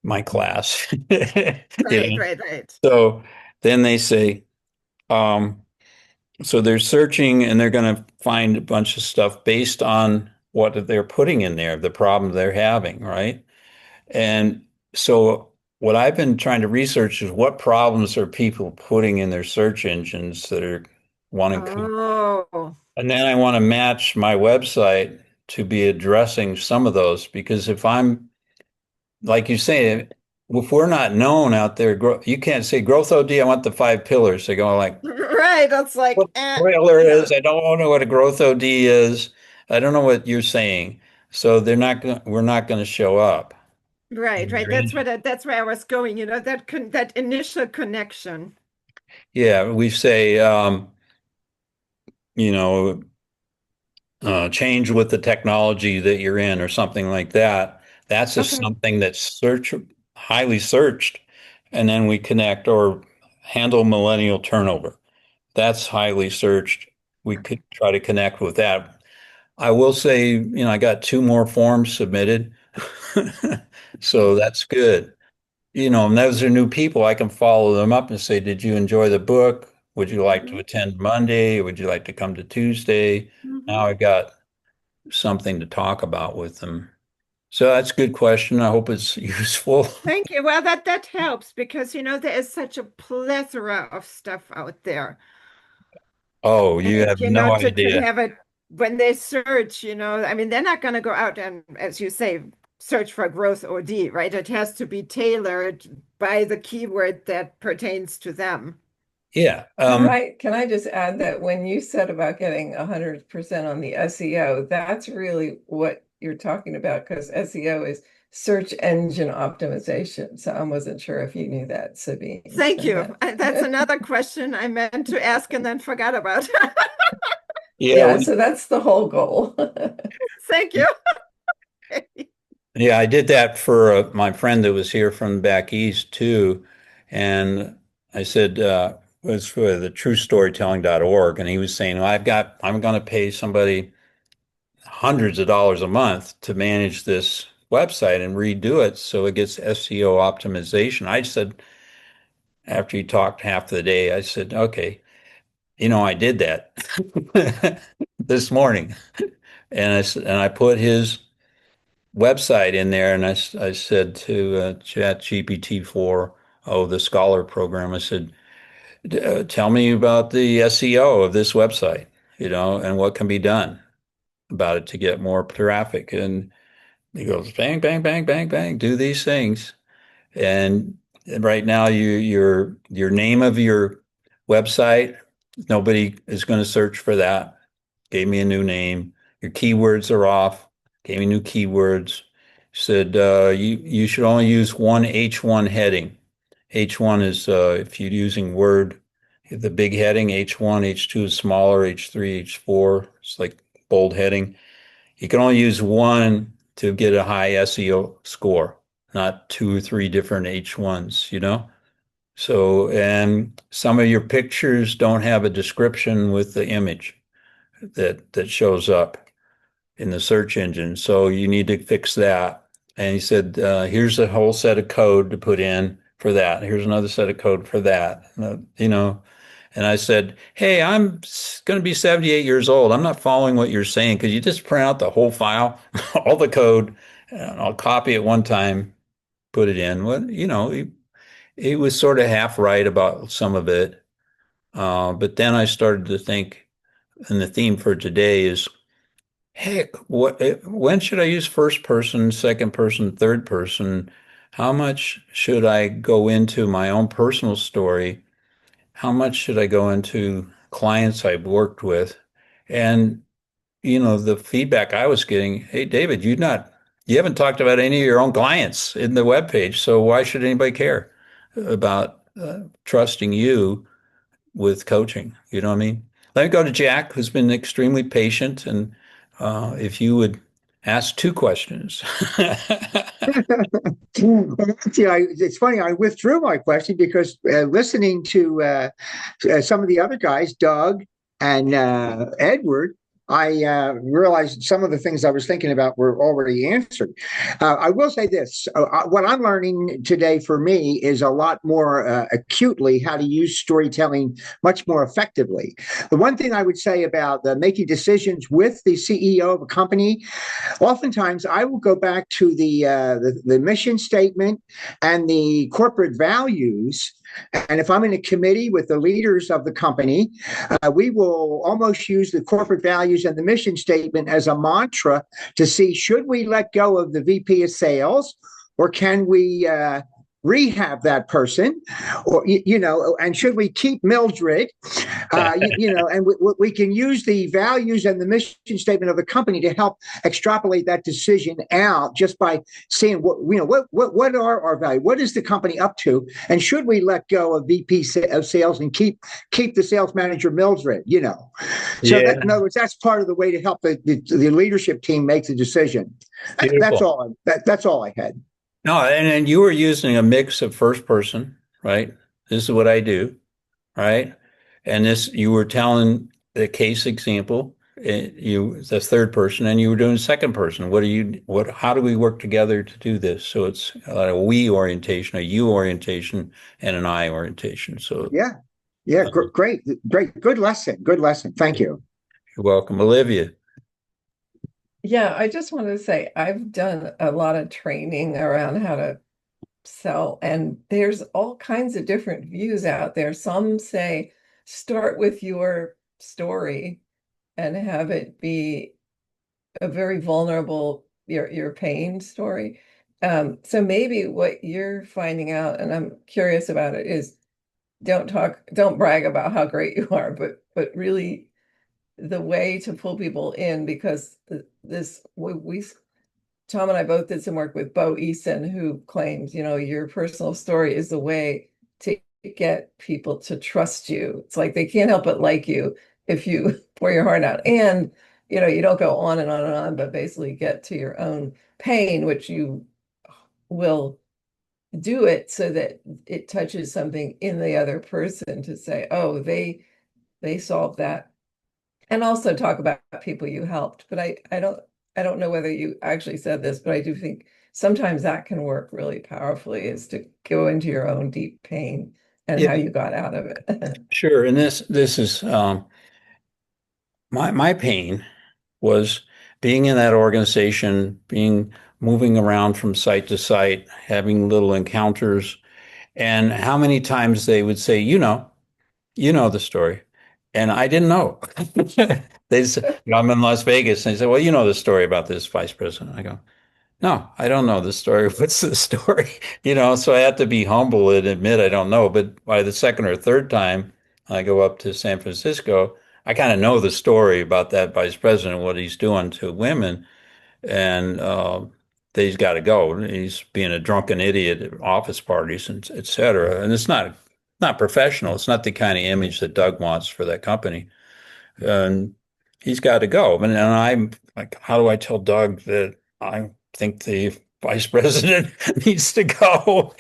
my class. Right, right. So then they say, um, so they're searching and they're going to find a bunch of stuff based on what they're putting in there, the problem they're having, right? And so what I've been trying to research is what problems are people putting in their search engines that are wanting. Oh, And then I want to match my website to be addressing some of those because if I'm, like you say, if we're not known out there, you can't say growth OD, I want the 5 pillars. They go like, right. That's like, what trailer yeah. is, I don't know what a growth OD is. I don't know what you're saying. So we're not going to show up. Right. That's where I was going, that initial connection. Yeah, we say, you know, change with the technology that you're in or something like that. That's just Okay. something that's highly searched. And then we connect or handle millennial turnover. That's highly searched. We could try to connect with that. I will say, I got 2 more forms submitted. So that's good. And those are new people. I can follow them up and say, did you enjoy the book? Would you like to attend Monday? Would you like to come to Tuesday? Now I got something to talk about with them. So that's a good question. I hope it's useful. Thank you. Well, that helps because there is such a plethora of stuff out there. Oh, you And have no to idea. have it when they search, I mean, they're not going to go out and, as you say, search for growth OD, right? It has to be tailored by the keyword that pertains to them. Yeah. Can I just add that when you said about getting 100% on the SEO, that's really what you're talking about because SEO is search engine optimization. So I wasn't sure if you knew that, Sabine. Thank So you. That's another question I meant to ask and then forgot about. Yeah, so that's the whole goal. Thank you. Yeah, I did that for my friend that was here from back east too. And I said, it was for the truestorytelling.org. And he was saying, well, I'm going to pay somebody hundreds of dollars a month to manage this website and redo it so it gets SEO optimization. I said, after he talked half the day, I said, okay, I did that this morning. And I put his website in there and I said to Chat GPT-4, the Scholar program, I said, tell me about the SEO of this website, and what can be done about it to get more traffic. And he goes, bang, bang, bang, bang, bang, do these things. And right now, your name of your website, nobody is going to search for that. Gave me a new name. Your keywords are off. Gave me new keywords. Said you should only use one H1 heading. H1 is if you're using Word, the big heading. H1, H2 is smaller. H3, H4. It's like bold heading. You can only use one to get a high SEO score, not 2 or 3 different H1s. So, and some of your pictures don't have a description with the image that shows up in the search engine. So you need to fix that. And he said, here's a whole set of code to put in for that. Here's another set of code for that. And I said, hey, I'm going to be 78 years old. I'm not following what you're saying. Could you just print out the whole file, all the code, and I'll copy it one time, put it in. Well, he was sort of half right about some of it. But then I started to think, and the theme for today is, heck, when should I use first person, second person, third person? How much should I go into my own personal story? How much should I go into clients I've worked with? And, the feedback I was getting, hey, David, You haven't talked about any of your own clients in the webpage, so why should anybody care about trusting you with coaching? You know what I mean? Let me go to Jack, who's been extremely patient, and if you would ask two questions. It's funny. I withdrew my question because listening to some of the other guys, Doug and Edward, I realized some of the things I was thinking about were already answered. I will say this. What I'm learning today for me is a lot more acutely how to use storytelling much more effectively. The one thing I would say about making decisions with the CEO of a company, oftentimes I will go back to the mission statement and the corporate values. And if I'm in a committee with the leaders of the company, we will almost use the corporate values and the mission statement as a mantra to see, should we let go of the VP of sales, or can we rehab that person, or and should we keep Mildred? And we can use the values and the mission statement of the company to help extrapolate that decision out just by seeing what are our values, what is the company up to, and should we let go of VP of sales and keep the sales manager Mildred? So in other words, that's part of the way to help the leadership team make the decision. That's all. That's all I had. No, and you were using a mix of first person, right? This is what I do, right? And you were telling the case example, the third person, and you were doing second person. How do we work together to do this? So it's a we orientation, a you orientation, and an I orientation. So great, good lesson. Thank you. You're welcome, Olivia. Yeah, I just wanted to say I've done a lot of training around how to sell, and there's all kinds of different views out there. Some say start with your story and have it be a very vulnerable, your pain story. So maybe what you're finding out, and I'm curious about it, is don't brag about how great you are, but really the way to pull people in, because Tom and I both did some work with Boje, who claims, your personal story is the way to get people to trust you. It's like they can't help but like you if you pour your heart out. And, you don't go on and on and on, but basically get to your own pain, which you will do it so that it touches something in the other person to say, oh, they solved that. And also talk about people you helped. But I don't know whether you actually said this, but I do think sometimes that can work really powerfully, is to go into your own deep pain and how you got out of it. Sure. And this is my pain was being in that organization, moving around from site to site, having little encounters, and how many times they would say, the story. And I didn't know. They said, I'm in Las Vegas. And they said, well, you know the story about this vice president. I go, no, I don't know the story. What's the story? So I have to be humble and admit I don't know. But by the second or third time I go up to San Francisco, I kind of know the story about that vice president, what he's doing to women. And he's got to go. He's being a drunken idiot at office parties, and et cetera. And it's not professional. It's not the kind of image that Doug wants for that company. And he's got to go. And I'm like, how do I tell Doug that I think the vice president needs to go?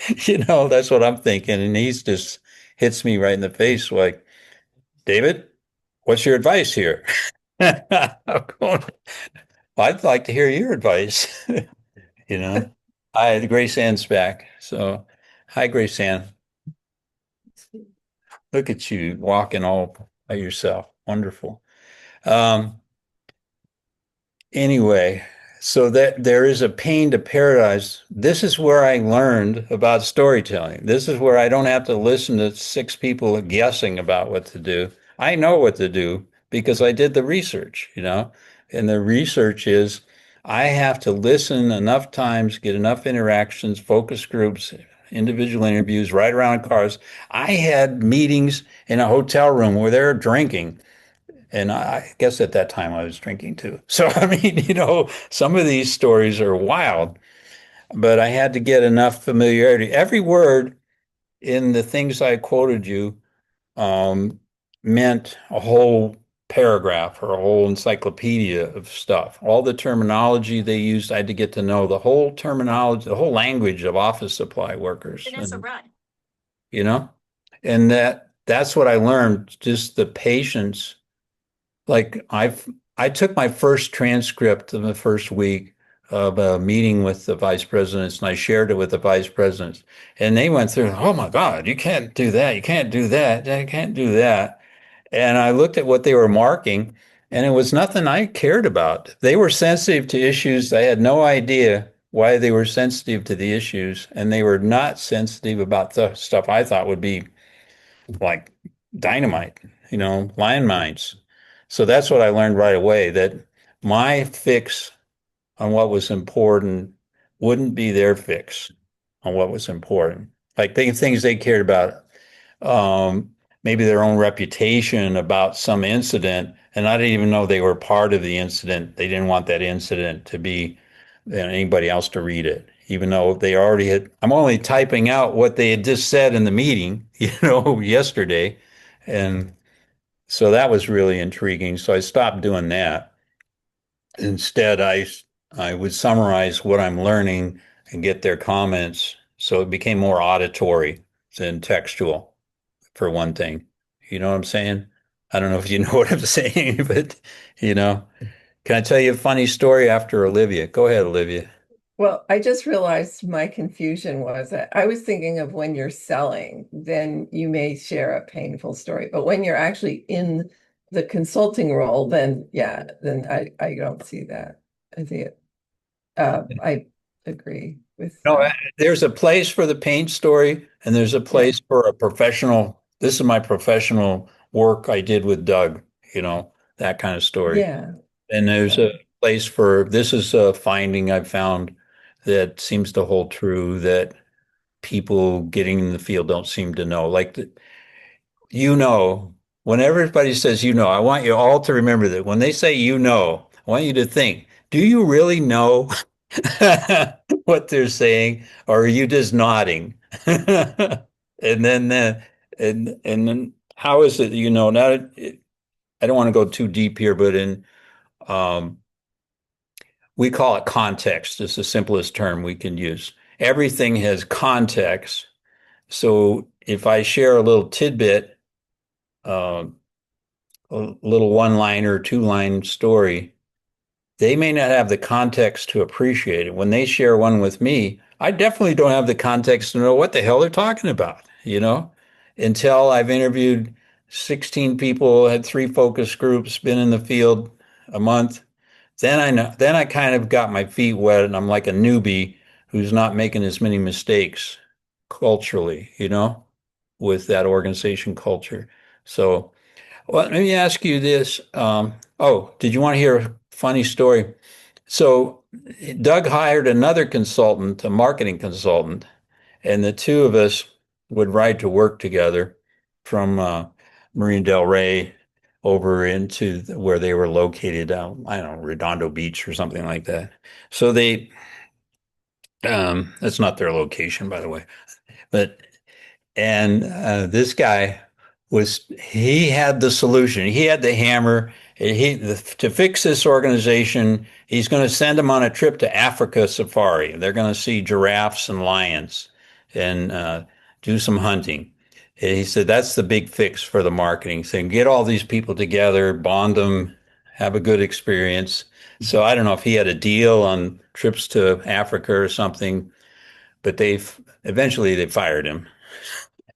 That's what I'm thinking. And he's just hits me right in the face like, David, what's your advice here? I'm going, I'd like to hear your advice. Grace Ann's back. So, hi, Grace Ann. Look at you walking all by yourself. Wonderful. Anyway, so that there is a pain to paradise. This is where I learned about storytelling. This is where I don't have to listen to 6 people guessing about what to do. I know what to do because I did the research, and the research is I have to listen enough times, get enough interactions, focus groups, individual interviews, ride around in cars. I had meetings in a hotel room where they're drinking And I guess at that time I was drinking too. So, I mean, some of these stories are wild, but I had to get enough familiarity. Every word in the things I quoted you um, meant a whole paragraph or a whole encyclopedia of stuff. All the terminology they used, I had to get to know the whole terminology, the whole language of office supply workers. Vanessa, And, run. you know, and that's what I learned, just the patience. Like I took my first transcript in the first week of a meeting with the vice presidents, and I shared it with the vice presidents. And they went through, oh my God, you can't do that. You can't do that. You can't do that. And I looked at what they were marking, and it was nothing I cared about. They were sensitive to issues. I had no idea why they were sensitive to the issues, and they were not sensitive about the stuff I thought would be like dynamite, landmines. So that's what I learned right away, that my fix on what was important wouldn't be their fix on what was important. Like things they cared about, maybe their own reputation about some incident, and I didn't even know they were part of the incident. They didn't want that incident to be anybody else to read it, even though they already had. I'm only typing out what they had just said in the meeting, yesterday, and so that was really intriguing. So I stopped doing that. Instead, I would summarize what I'm learning and get their comments. So it became more auditory than textual, for one thing. You know what I'm saying? I don't know if you know what I'm saying, but can I tell you a funny story after Olivia? Go ahead, Olivia. Well, I just realized my confusion was that I was thinking of when you're selling, then you may share a painful story. But when you're actually in the consulting role, then I don't see that. I see it. I agree with No, there's a place for the paint story, and there's a place for a professional. This is my professional work I did with Doug, that kind of story. Yeah. And there's a place for this is a finding I've found that seems to hold true, that people getting in the field don't seem to know. Like, when everybody says, I want you all to remember that when they say, I want you to think, do you really know what they're saying, or are you just nodding? And then how is it, now I don't want to go too deep here, but um, we call it context. It's the simplest term we can use. Everything has context. So if I share a little tidbit, a little one-liner, two-line story, they may not have the context to appreciate it. When they share one with me, I definitely don't have the context to know what the hell they're talking about, until I've interviewed 16 people, had 3 focus groups, been in the field a month. Then I kind of got my feet wet, and I'm like a newbie who's not making as many mistakes culturally, with that organization culture. So, well, let me ask you this. Did you want to hear a funny story? So Doug hired another consultant, a marketing consultant, and the two of us would ride to work together from Marina Del Rey over into where they were located out, I don't know, Redondo Beach or something like that. So that's not their location, by the way, but this guy he had the solution. He had the hammer. To fix this organization, he's going to send them on a trip to Africa safari. They're going to see giraffes and lions and do some hunting. And he said that's the big fix for the marketing thing. Get all these people together, bond them, have a good experience. So I don't know if he had a deal on trips to Africa or something, but eventually they fired him.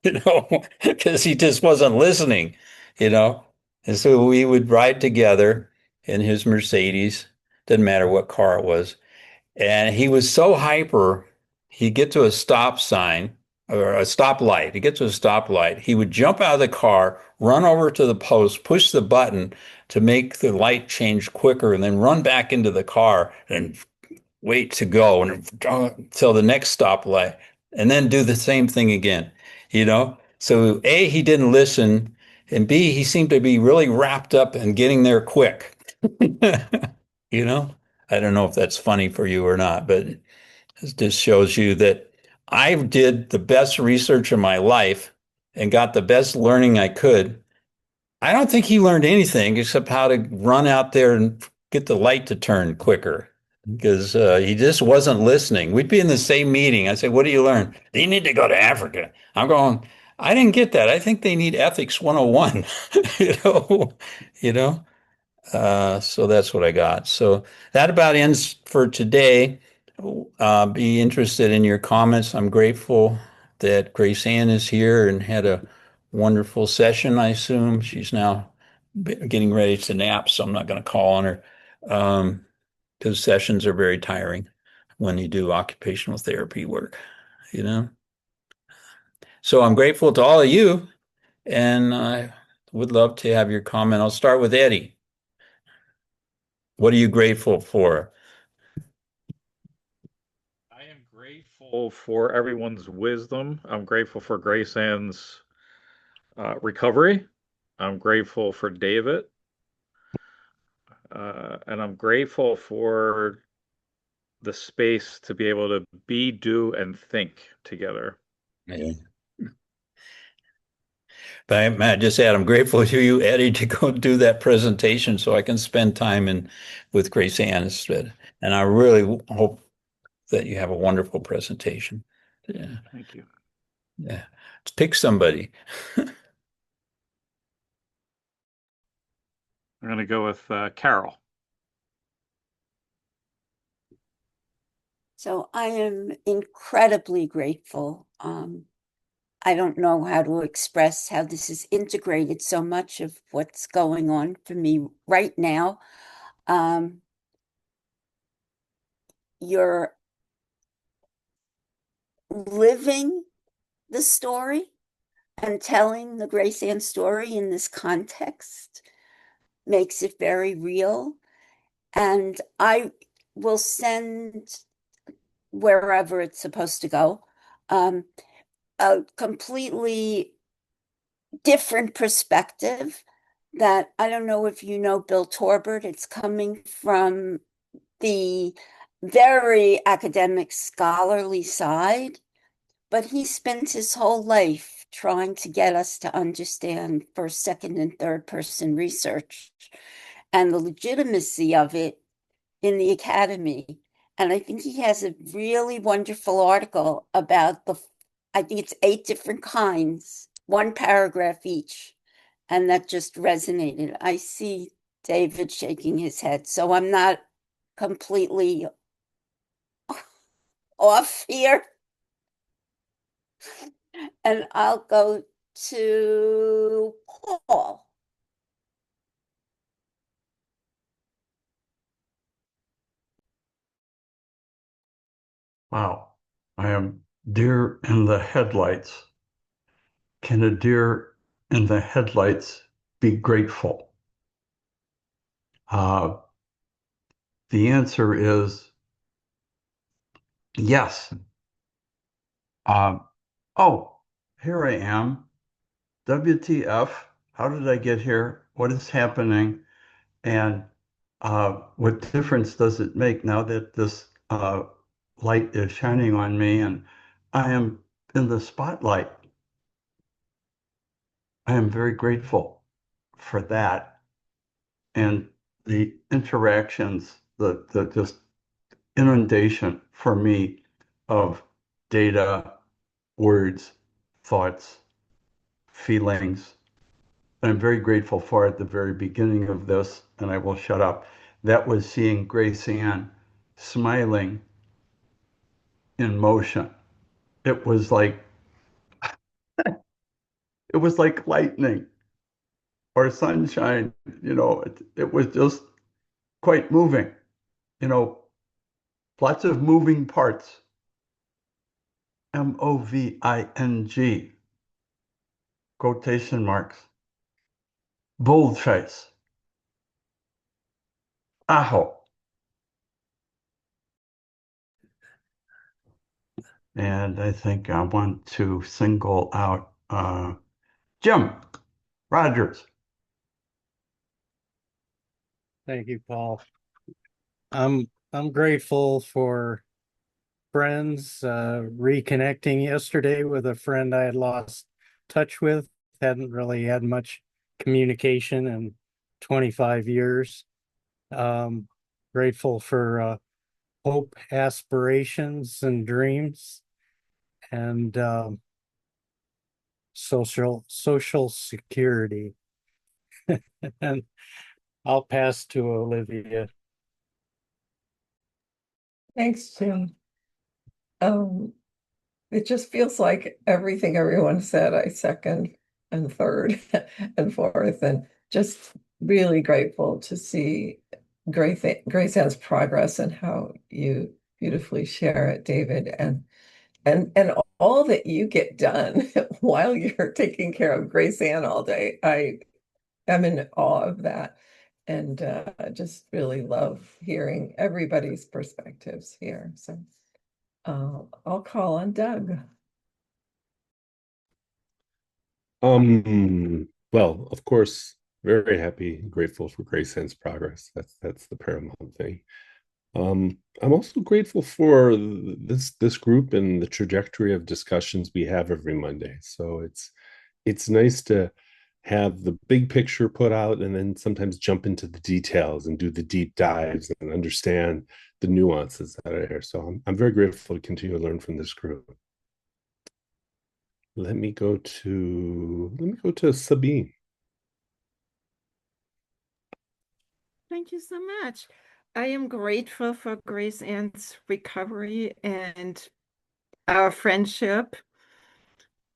Because he just wasn't listening, And so we would ride together in his Mercedes, didn't matter what car it was. And he was so hyper, he'd get to a stop sign or a stoplight. He'd get to a stoplight. He would jump out of the car, run over to the post, push the button to make the light change quicker, and then run back into the car and wait to go until the next stoplight, and then do the same thing again. So he didn't listen, And B, he seemed to be really wrapped up in getting there quick. You know, I don't know if that's funny for you or not, but it just shows you that I did the best research of my life and got the best learning I could. I don't think he learned anything except how to run out there and get the light to turn quicker because he just wasn't listening. We'd be in the same meeting. I say, "What do you learn?" "You need to go to Africa." I'm going, I didn't get that. I think they need ethics 101, you know, you know. So that's what I got. So that about ends for today. Be interested in your comments. I'm grateful that Grace Ann is here and had a wonderful session, I assume. She's now getting ready to nap, so I'm not going to call on her because sessions are very tiring when you do occupational therapy work, you know? So I'm grateful to all of you, and I would love to have your comment. I'll start with Eddie. What are you grateful for? I am grateful for everyone's wisdom. I'm grateful for Grace Ann's recovery. I'm grateful for David. And I'm grateful for the space to be able to be, do, and think together. Yeah. But I just add, I'm grateful to you, Eddie, to go do that presentation so I can spend time with Grace Ann instead. And I really hope that you have a wonderful presentation. Yeah. Thank you. Yeah. Let's pick somebody. I'm going to go with Carol. So I am incredibly grateful. I don't know how to express how this has integrated so much of what's going on for me right now. You're living the story and telling the Grace Ann story in this context makes it very real. And I will send wherever it's supposed to go a completely different perspective that I don't know if you know Bill Torbert. It's coming from the very academic, scholarly side, but he spent his whole life trying to get us to understand first, second, and third person research and the legitimacy of it in the academy. And I think he has a really wonderful article about I think it's 8 different kinds, 1 paragraph each. And that just resonated. I see David shaking his head, so I'm not completely off here. And I'll go to Paul. Wow, I am deer in the headlights. Can a deer in the headlights be grateful? The answer is yes. Oh, here I am. WTF? How did I get here? What is happening? And what difference does it make now that this light is shining on me and I am in the spotlight? I am very grateful for that and the interactions, the just inundation for me of data, words, thoughts, feelings. I'm very grateful for at the very beginning of this, and I will shut up. That was seeing Grace Ann smiling in motion. It was like lightning or sunshine, it was just quite moving, you know, lots of moving parts. Moving, quotation marks. Boldface. Aho. And I think I want to single out Jim Rogers. Thank you, Paul. I'm grateful for friends, reconnecting yesterday with a friend I had lost touch with. Hadn't really had much communication in 25 years. Um, Grateful for hope, aspirations, and dreams, and social security. And I'll pass to Olivia. Thanks, Jim. It just feels like everything everyone said, I second and third and fourth, and just really grateful to see Grace Ann's progress and how you beautifully share it, David, and all that you get done while you're taking care of Grace Ann all day. I am in awe of that, and just really love hearing everybody's perspectives here. So I'll call on Doug. Well, of course, very happy, grateful for Grace Ann's progress. That's the paramount thing. I'm also grateful for this group and the trajectory of discussions we have every Monday. So it's nice to have the big picture put out and then sometimes jump into the details and do the deep dives and understand the nuances that are there. So I'm very grateful to continue to learn from this group. Let me go to Sabine. Thank you so much. I am grateful for Grace Ann's recovery and our friendship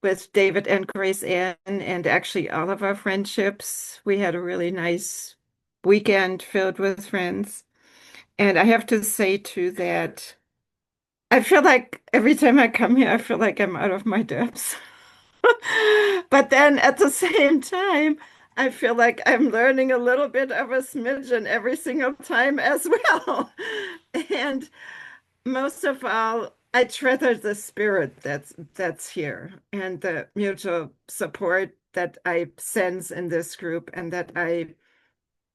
with David and Grace Ann, and actually all of our friendships. We had a really nice weekend filled with friends. And I have to say too that I feel like every time I come here, I feel like I'm out of my depths. But then at the same time, I feel like I'm learning a little bit of a smidgen every single time as well. And most of all, I treasure the spirit that's here and the mutual support that I sense in this group and that I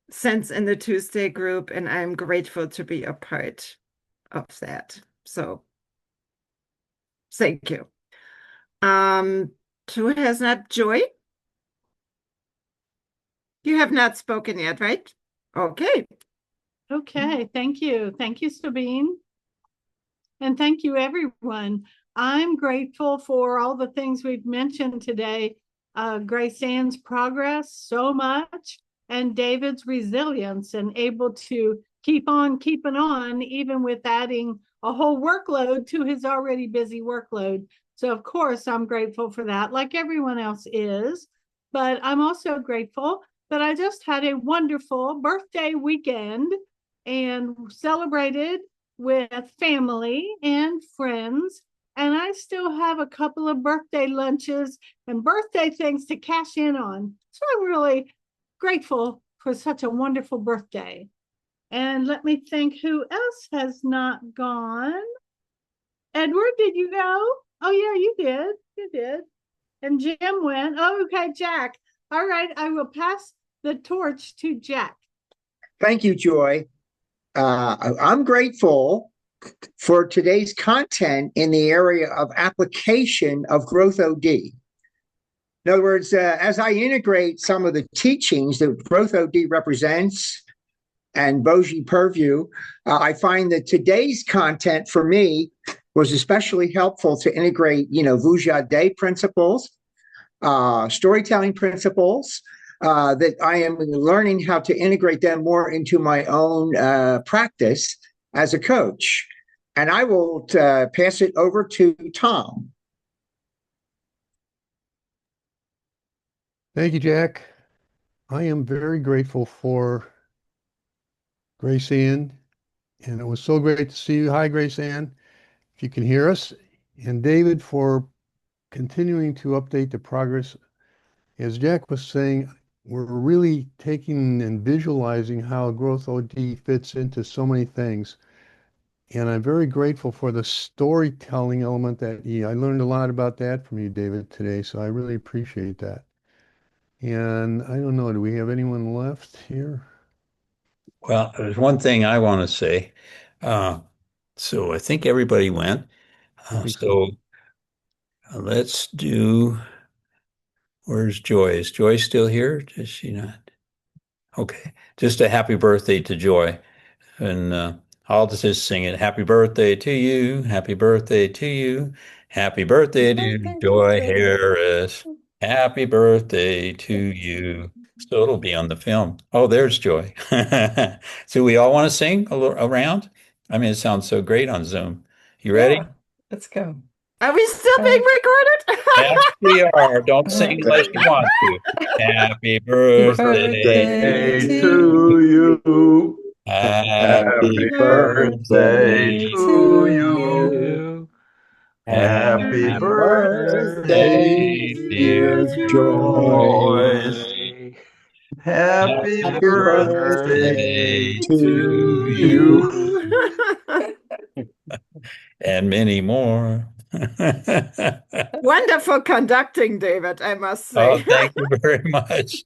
sense in the Tuesday group, and I'm grateful to be a part of that. So thank you. Who has not Joy? You have not spoken yet, right? Okay. Okay, thank you. Thank you, Sabine. And thank you, everyone. I'm grateful for all the things we've mentioned today. Grace Ann's progress so much, and David's resilience and able to keep on keeping on, even with adding a whole workload to his already busy workload. So, of course, I'm grateful for that, like everyone else is. But I'm also grateful that I just had a wonderful birthday weekend and celebrated with family and friends. And I still have a couple of birthday lunches and birthday things to cash in on. So I'm really grateful for such a wonderful birthday. And let me think who else has not gone. Edward, did you go? Oh, yeah, you did. You did. And Jim went. Oh, okay, Jack. All right, I will pass the torch to Jack. Thank you, Joy. I'm grateful for today's content in the area of application of growth OD. In other words, as I integrate some of the teachings that growth OD represents and Boje purview, I find that today's content for me was especially helpful to integrate, Vujade principles, storytelling principles, that I am learning how to integrate them more into my own practice as a coach. And I will pass it over to Tom. Thank you, Jack. I am very grateful for Grace Ann, and it was so great to see you. Hi, Grace Ann, if you can hear us. And David, for continuing to update the progress. As Jack was saying, we're really taking and visualizing how growth OD fits into so many things. And I'm very grateful for the storytelling element I learned a lot about that from you, David, today. So I really appreciate that. And I don't know, do we have anyone left here? Well, there's one thing I want to say. So I think everybody went. So let's do. Where's Joy? Is Joy still here? Is she not? Okay. Just a happy birthday to Joy. And I'll just sing it. Happy birthday to you. Happy birthday to you. Happy birthday to Joy Harris. Happy birthday to you. So it'll be on the film. Oh, there's Joy. So we all want to sing around? I mean, it sounds so great on Zoom. You ready? Yeah, let's go. Are we still being recorded? Yes, we are. Don't sing unless you want to. Happy birthday to you. Happy birthday birthday to you. you. Happy Happy birthday, dear dear Joyce. Joyce. Happy Happy birthday birthday to to you. and many more. Wonderful conducting, David, I must Oh, say. thank you very much.